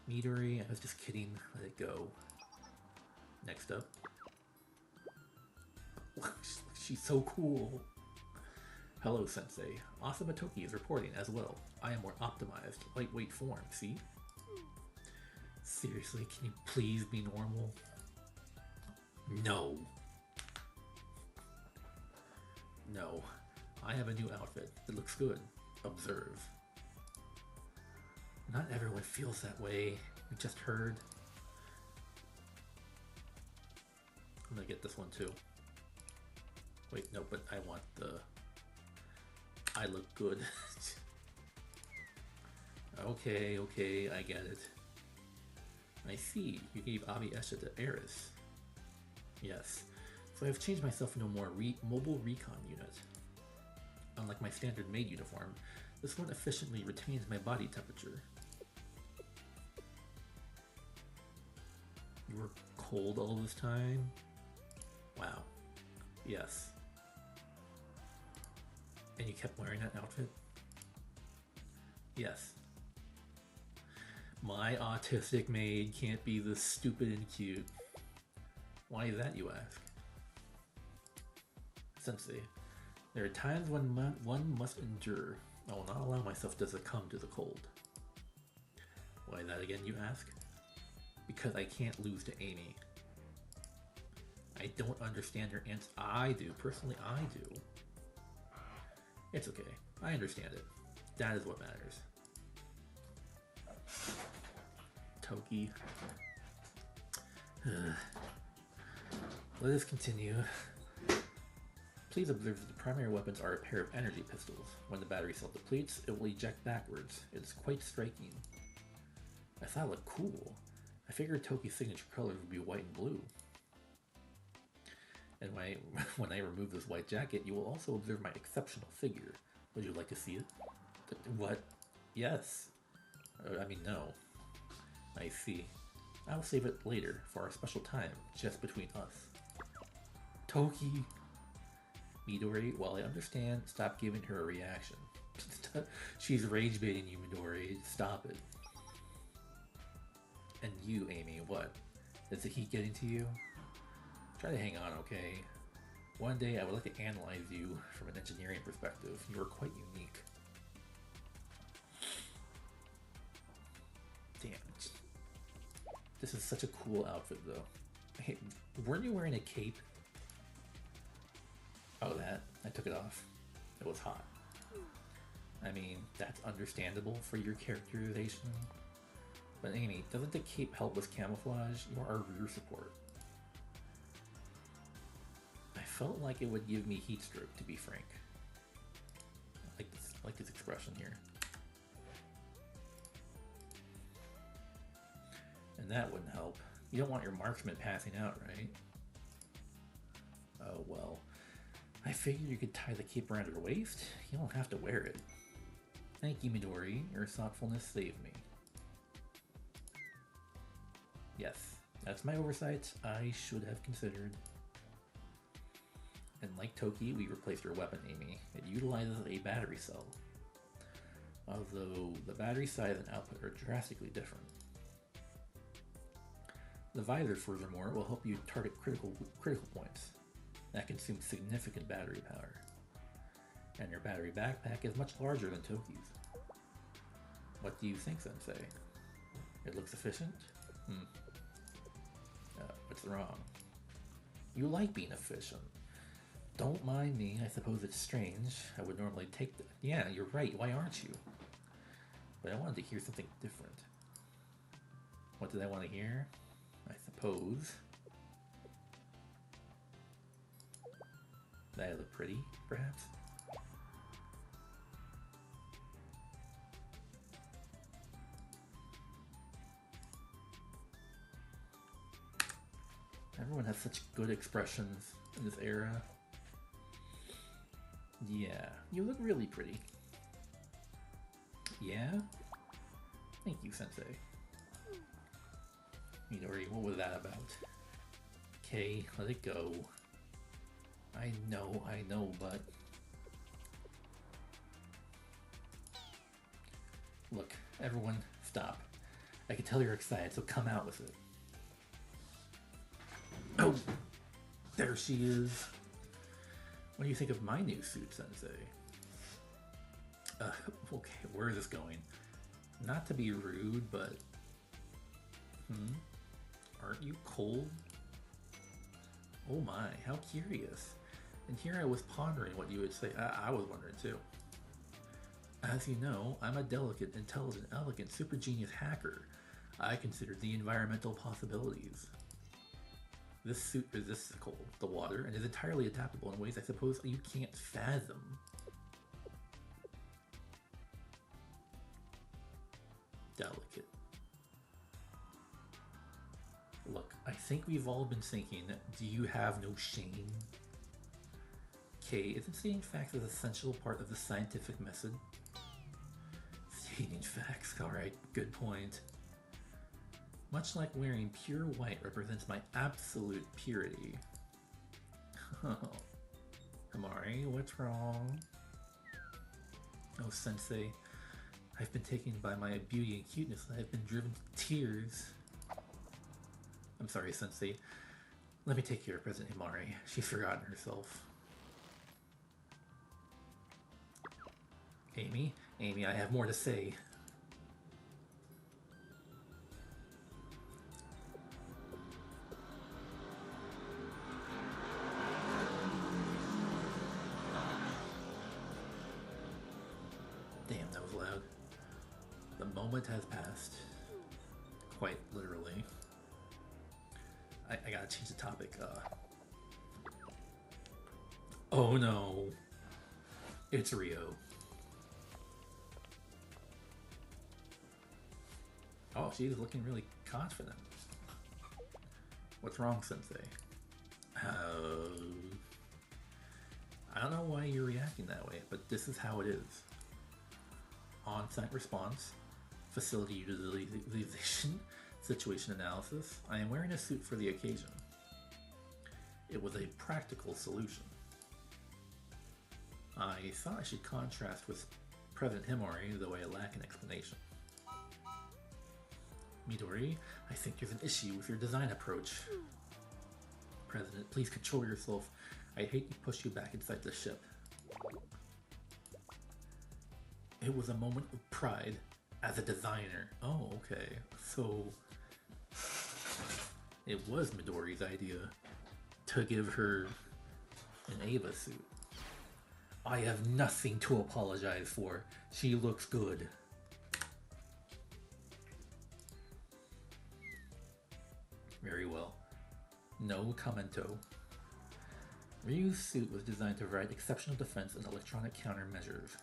S1: Midori, I was just kidding. Let it go. Next up. She's so cool. Hello, Sensei. Asuma Toki is reporting as well. I am more optimized, lightweight form, see? Seriously, can you please be normal? No. No. I have a new outfit. It looks good. Observe. Not everyone feels that way. You just heard. I'm gonna get this one too. Wait, no, but I want the... I look good. Okay, I get it. I see, you gave Abi Esha to Eris. Yes, so I've changed myself into a more mobile recon unit. Unlike my standard maid uniform, this one efficiently retains my body temperature. You were cold all this time? Wow. Yes. And you kept wearing that outfit? Yes. My autistic maid can't be this stupid and cute. Why is that, you ask? Sensei, there are times when one must endure. I will not allow myself to succumb to the cold. Why that again, you ask? Because I can't lose to Amy. I don't understand your answer. I do. Personally, I do. It's okay. I understand it. That is what matters. Toki. Let us continue. Please observe that the primary weapons are a pair of energy pistols. When the battery cell depletes, it will eject backwards. It is quite striking. I thought it looked cool. I figured Toki's signature colors would be white and blue. And when I remove this white jacket, you will also observe my exceptional figure. Would you like to see it? What? Yes. I mean, no. I see. I will save it later for our special time, just between us. Toki! Midori, while I understand, stop giving her a reaction. She's rage baiting you, Midori. Stop it. And you, Amy, what? Is the heat getting to you? Try to hang on, okay? One day I would like to analyze you from an engineering perspective. You are quite unique. Damn. This is such a cool outfit, though. Hey, weren't you wearing a cape? Oh, that. I took it off. It was hot. I mean, that's understandable for your characterization. But Amy, doesn't the cape help with camouflage? You are our rear support. I felt like it would give me heat stroke, to be frank. I like this expression here. And that wouldn't help. You don't want your marksman passing out, right? Oh well. I figured you could tie the cape around your waist. You don't have to wear it. Thank you, Midori. Your thoughtfulness saved me. Yes, that's my oversight. I should have considered. And like Toki, we replaced your weapon, Amy. It utilizes a battery cell. Although the battery size and output are drastically different. The visor, furthermore, will help you target critical points that consume significant battery power. And your battery backpack is much larger than Toki's. What do you think, Sensei? It looks efficient? What's wrong? You like being efficient. Don't mind me, I suppose it's strange. I would normally take the... Yeah, you're right, why aren't you? But I wanted to hear something different. What did I want to hear? I suppose... that I look pretty, perhaps? Everyone has such good expressions in this era. Yeah, you look really pretty. Yeah? Thank you, Sensei. Midori, what was that about? Okay, let it go. I know, but... Look, everyone, stop. I can tell you're excited, so come out with it. Oh! There she is! What do you think of my new suit, Sensei? Okay, where is this going? Not to be rude, but... Aren't you cold? Oh my, how curious. And here I was pondering what you would say. I was wondering too. As you know, I'm a delicate, intelligent, elegant, super genius hacker. I consider the environmental possibilities. This suit resists the cold, the water, and is entirely adaptable in ways I suppose you can't fathom. Delicate. Look, I think we've all been thinking, do you have no shame? Okay, isn't stating facts an essential part of the scientific method? Stating facts, alright, good point. Much like wearing pure white represents my absolute purity. Oh, Himari, what's wrong? Oh, Sensei, I've been taken by my beauty and cuteness and I've been driven to tears. I'm sorry, Sensei. Let me take care of President Himari. She's forgotten herself. Amy, I have more to say. Damn, that was loud. The moment has passed. Quite literally. I gotta change the topic. Oh no. It's Rio. Oh, she's looking really confident. What's wrong, Sensei? I don't know why you're reacting that way, but this is how it is. On-site response, facility utilization, situation analysis. I am wearing a suit for the occasion. It was a practical solution. I thought I should contrast with President Himari, though I lack an explanation. Midori, I think there's an issue with your design approach. President, please control yourself. I hate to push you back inside the ship. It was a moment of pride as a designer. Oh, okay. So it was Midori's idea to give her an Ava suit. I have nothing to apologize for. She looks good. Very well. No commento. Ryu's suit was designed to provide exceptional defense and electronic countermeasures.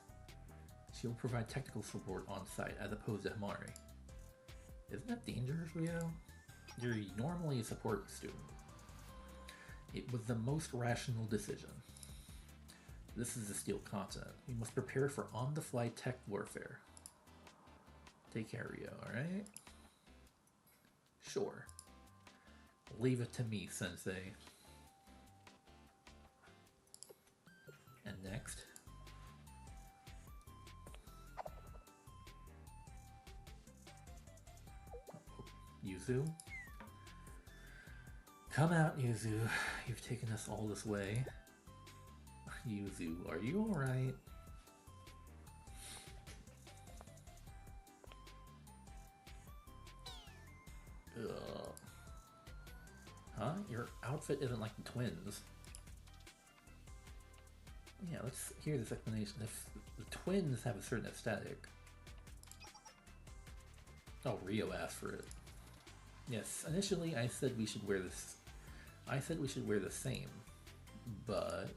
S1: She will provide technical support on site as opposed to Himari. Isn't that dangerous, Ryo? You're normally a support student. It was the most rational decision. This is the Steel Continent. We must prepare for on-the-fly tech warfare. Take care, Ryo, alright? Sure. Leave it to me, Sensei. And next. Yuzu. Come out, Yuzu. You've taken us all this way. Yuzu, are you alright? Huh? Your outfit isn't like the twins. Yeah, let's hear this explanation. If the twins have a certain aesthetic. Oh, Rio asked for it. Yes, initially I said we should wear this. I said we should wear the same, but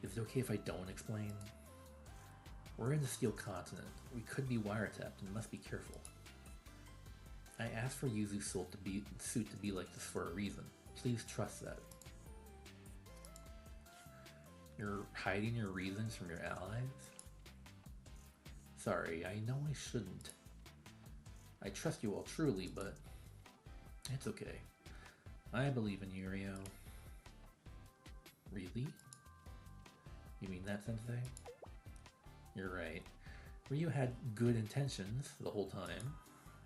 S1: is it okay if I don't explain? We're in the Steel Continent. We could be wiretapped and must be careful. I asked for Yuzu's suit to be like this for a reason. Please trust that. You're hiding your reasons from your allies? Sorry, I know I shouldn't. I trust you all truly, but it's okay. I believe in you, Ryo. Really? You mean that, Sensei? You're right. Ryo had good intentions the whole time.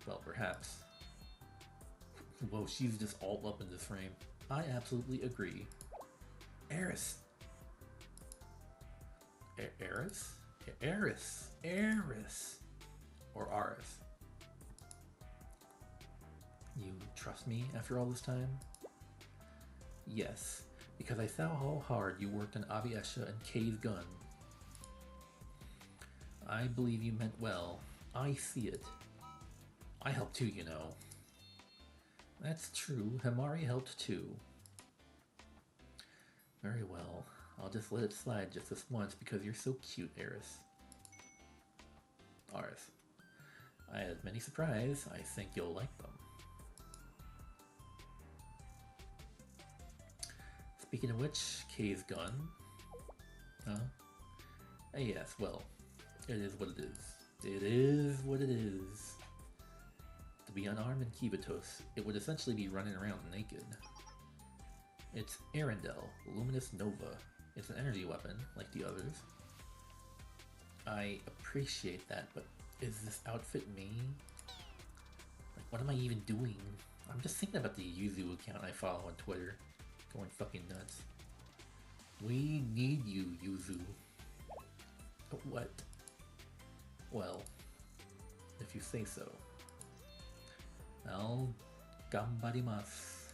S1: Well, perhaps. Whoa, she's just all up in this frame. I absolutely agree. Eris! Eris? Eris! Eris! Or Aris. You trust me after all this time? Yes, because I saw how hard you worked on Aviesha and Kei's gun. I believe you meant well. I see it. I helped too, you know. That's true. Himari helped too. Very well. I'll just let it slide just this once because you're so cute, Eris. Aris. I had many surprises. I think you'll like them. Speaking of which, Kei's gun. Huh? Yes, well, it is what it is. It is what it is. To be unarmed in Kibatos, it would essentially be running around naked. It's Arendelle, Luminous Nova. It's an energy weapon, like the others. I appreciate that, but is this outfit me? Like, what am I even doing? I'm just thinking about the Yuzu account I follow on Twitter. Going fucking nuts. We need you, Yuzu. What? Well, if you say so. I'll gambarimasu.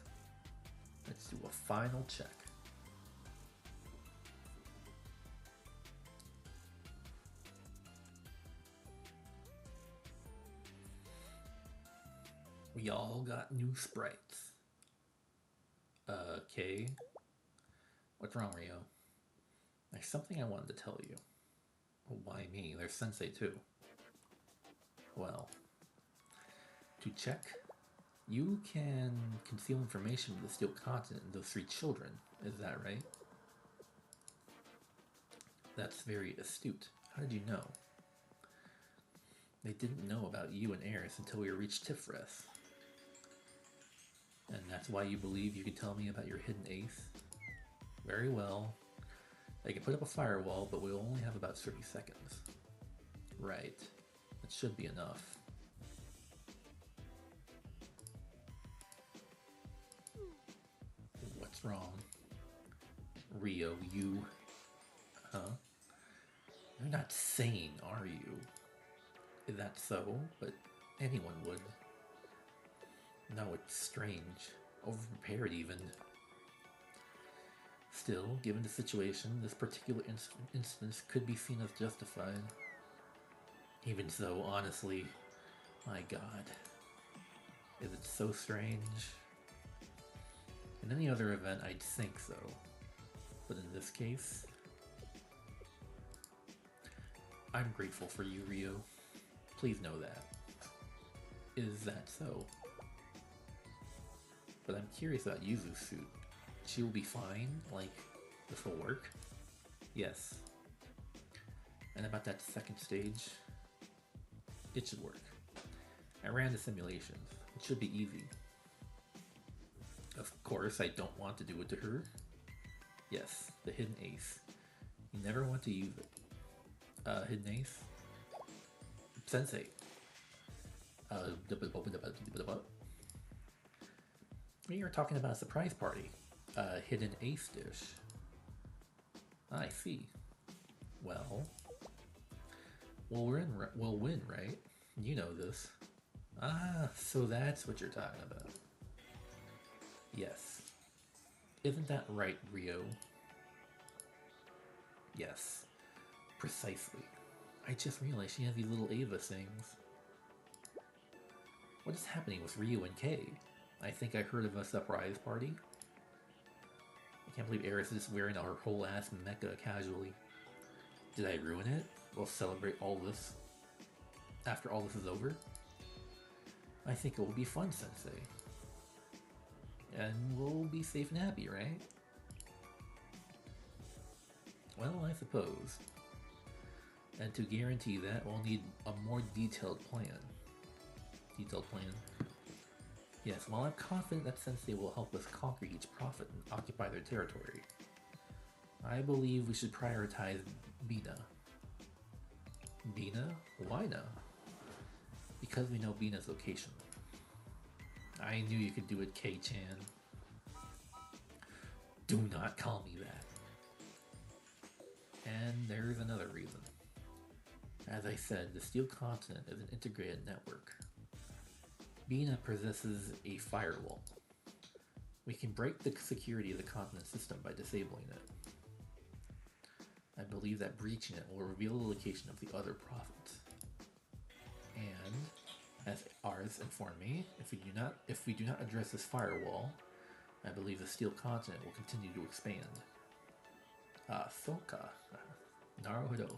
S1: Let's do a final check. We all got new sprites. Okay. What's wrong, Ryo? There's something I wanted to tell you. Why me? There's Sensei too. Well, to check, you can conceal information with the steel continent and those 3 children. Is that right? That's very astute. How did you know? They didn't know about you and Eris until we reached Tifrith. And that's why you believe you can tell me about your hidden ace? Very well. They can put up a firewall, but we'll only have about 30 seconds. Right. That should be enough. What's wrong? Ryo, you... Huh? You're not sane, are you? Is that so? But anyone would. No, it's strange. Overprepared, even. Still, given the situation, this particular instance could be seen as justified. Even so, honestly, my god. Is it so strange? In any other event, I'd think so. But in this case... I'm grateful for you, Ryo. Please know that. Is that so? But I'm curious about Yuzu's suit. She will be fine? Like, this will work? Yes. And about that second stage? It should work. I ran the simulations. It should be easy. Of course, I don't want to do it to her. Yes, the hidden ace. You never want to use it. Hidden ace? Sensei. We are talking about a surprise party. A hidden ace dish. I see. Well, we'll win, right? You know this. Ah, so that's what you're talking about. Yes. Isn't that right, Ryo? Yes. Precisely. I just realized she has these little Ava things. What is happening with Ryo and Kei? I think I heard of a surprise party. I can't believe Eris is wearing her whole ass mecha casually. Did I ruin it? We'll celebrate all this after all this is over. I think it will be fun, Sensei. And we'll be safe and happy, right? Well, I suppose. And to guarantee that, we'll need a more detailed plan. Yes, while I'm confident that Sensei will help us conquer each prophet and occupy their territory, I believe we should prioritize Bina. Bina? Why now? Because we know Bina's location. I knew you could do it, K-chan. Do not call me that. And there's another reason. As I said, the Steel Continent is an integrated network. Bina possesses a firewall. We can break the security of the continent system by disabling it. I believe that breaching it will reveal the location of the other prophets. And, as Ars informed me, if we do not address this firewall, I believe the Steel Continent will continue to expand. Ah, Soka. Naruhodo.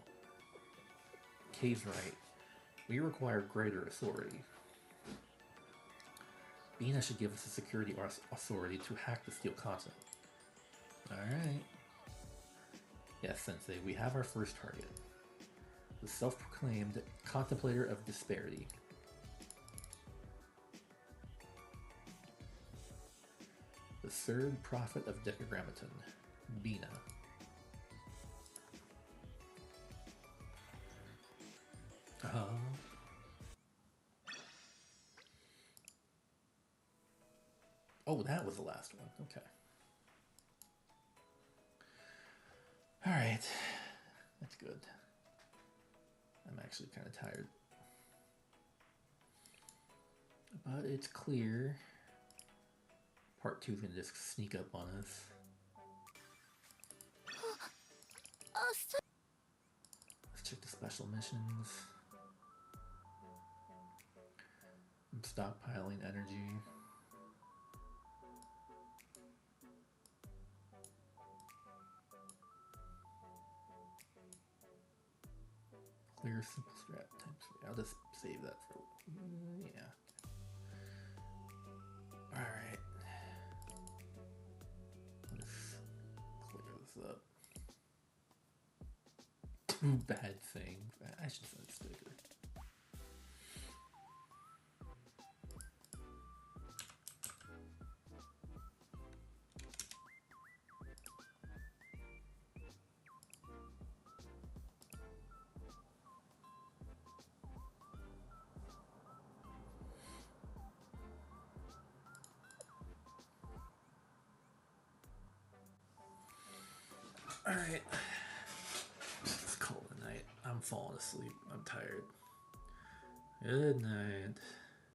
S1: Kay's right. We require greater authority. Bina should give us the security authority to hack the Steel Continent. Alright. Yes, Sensei, we have our first target. The self-proclaimed Contemplator of Disparity. The third prophet of Decagrammaton, Bina. Oh, that was the last one. Okay. Alright. That's good. I'm actually kind of tired. But it's clear Part 2 is going to just sneak up on us. Let's check the special missions. I'm stockpiling energy. Clear simple strat times 3. I'll just save that for yeah. Alright. Let's clear this up. Two bad things. I should send a sticker. Alright. Let's call it a night. I'm falling asleep. I'm tired. Good night.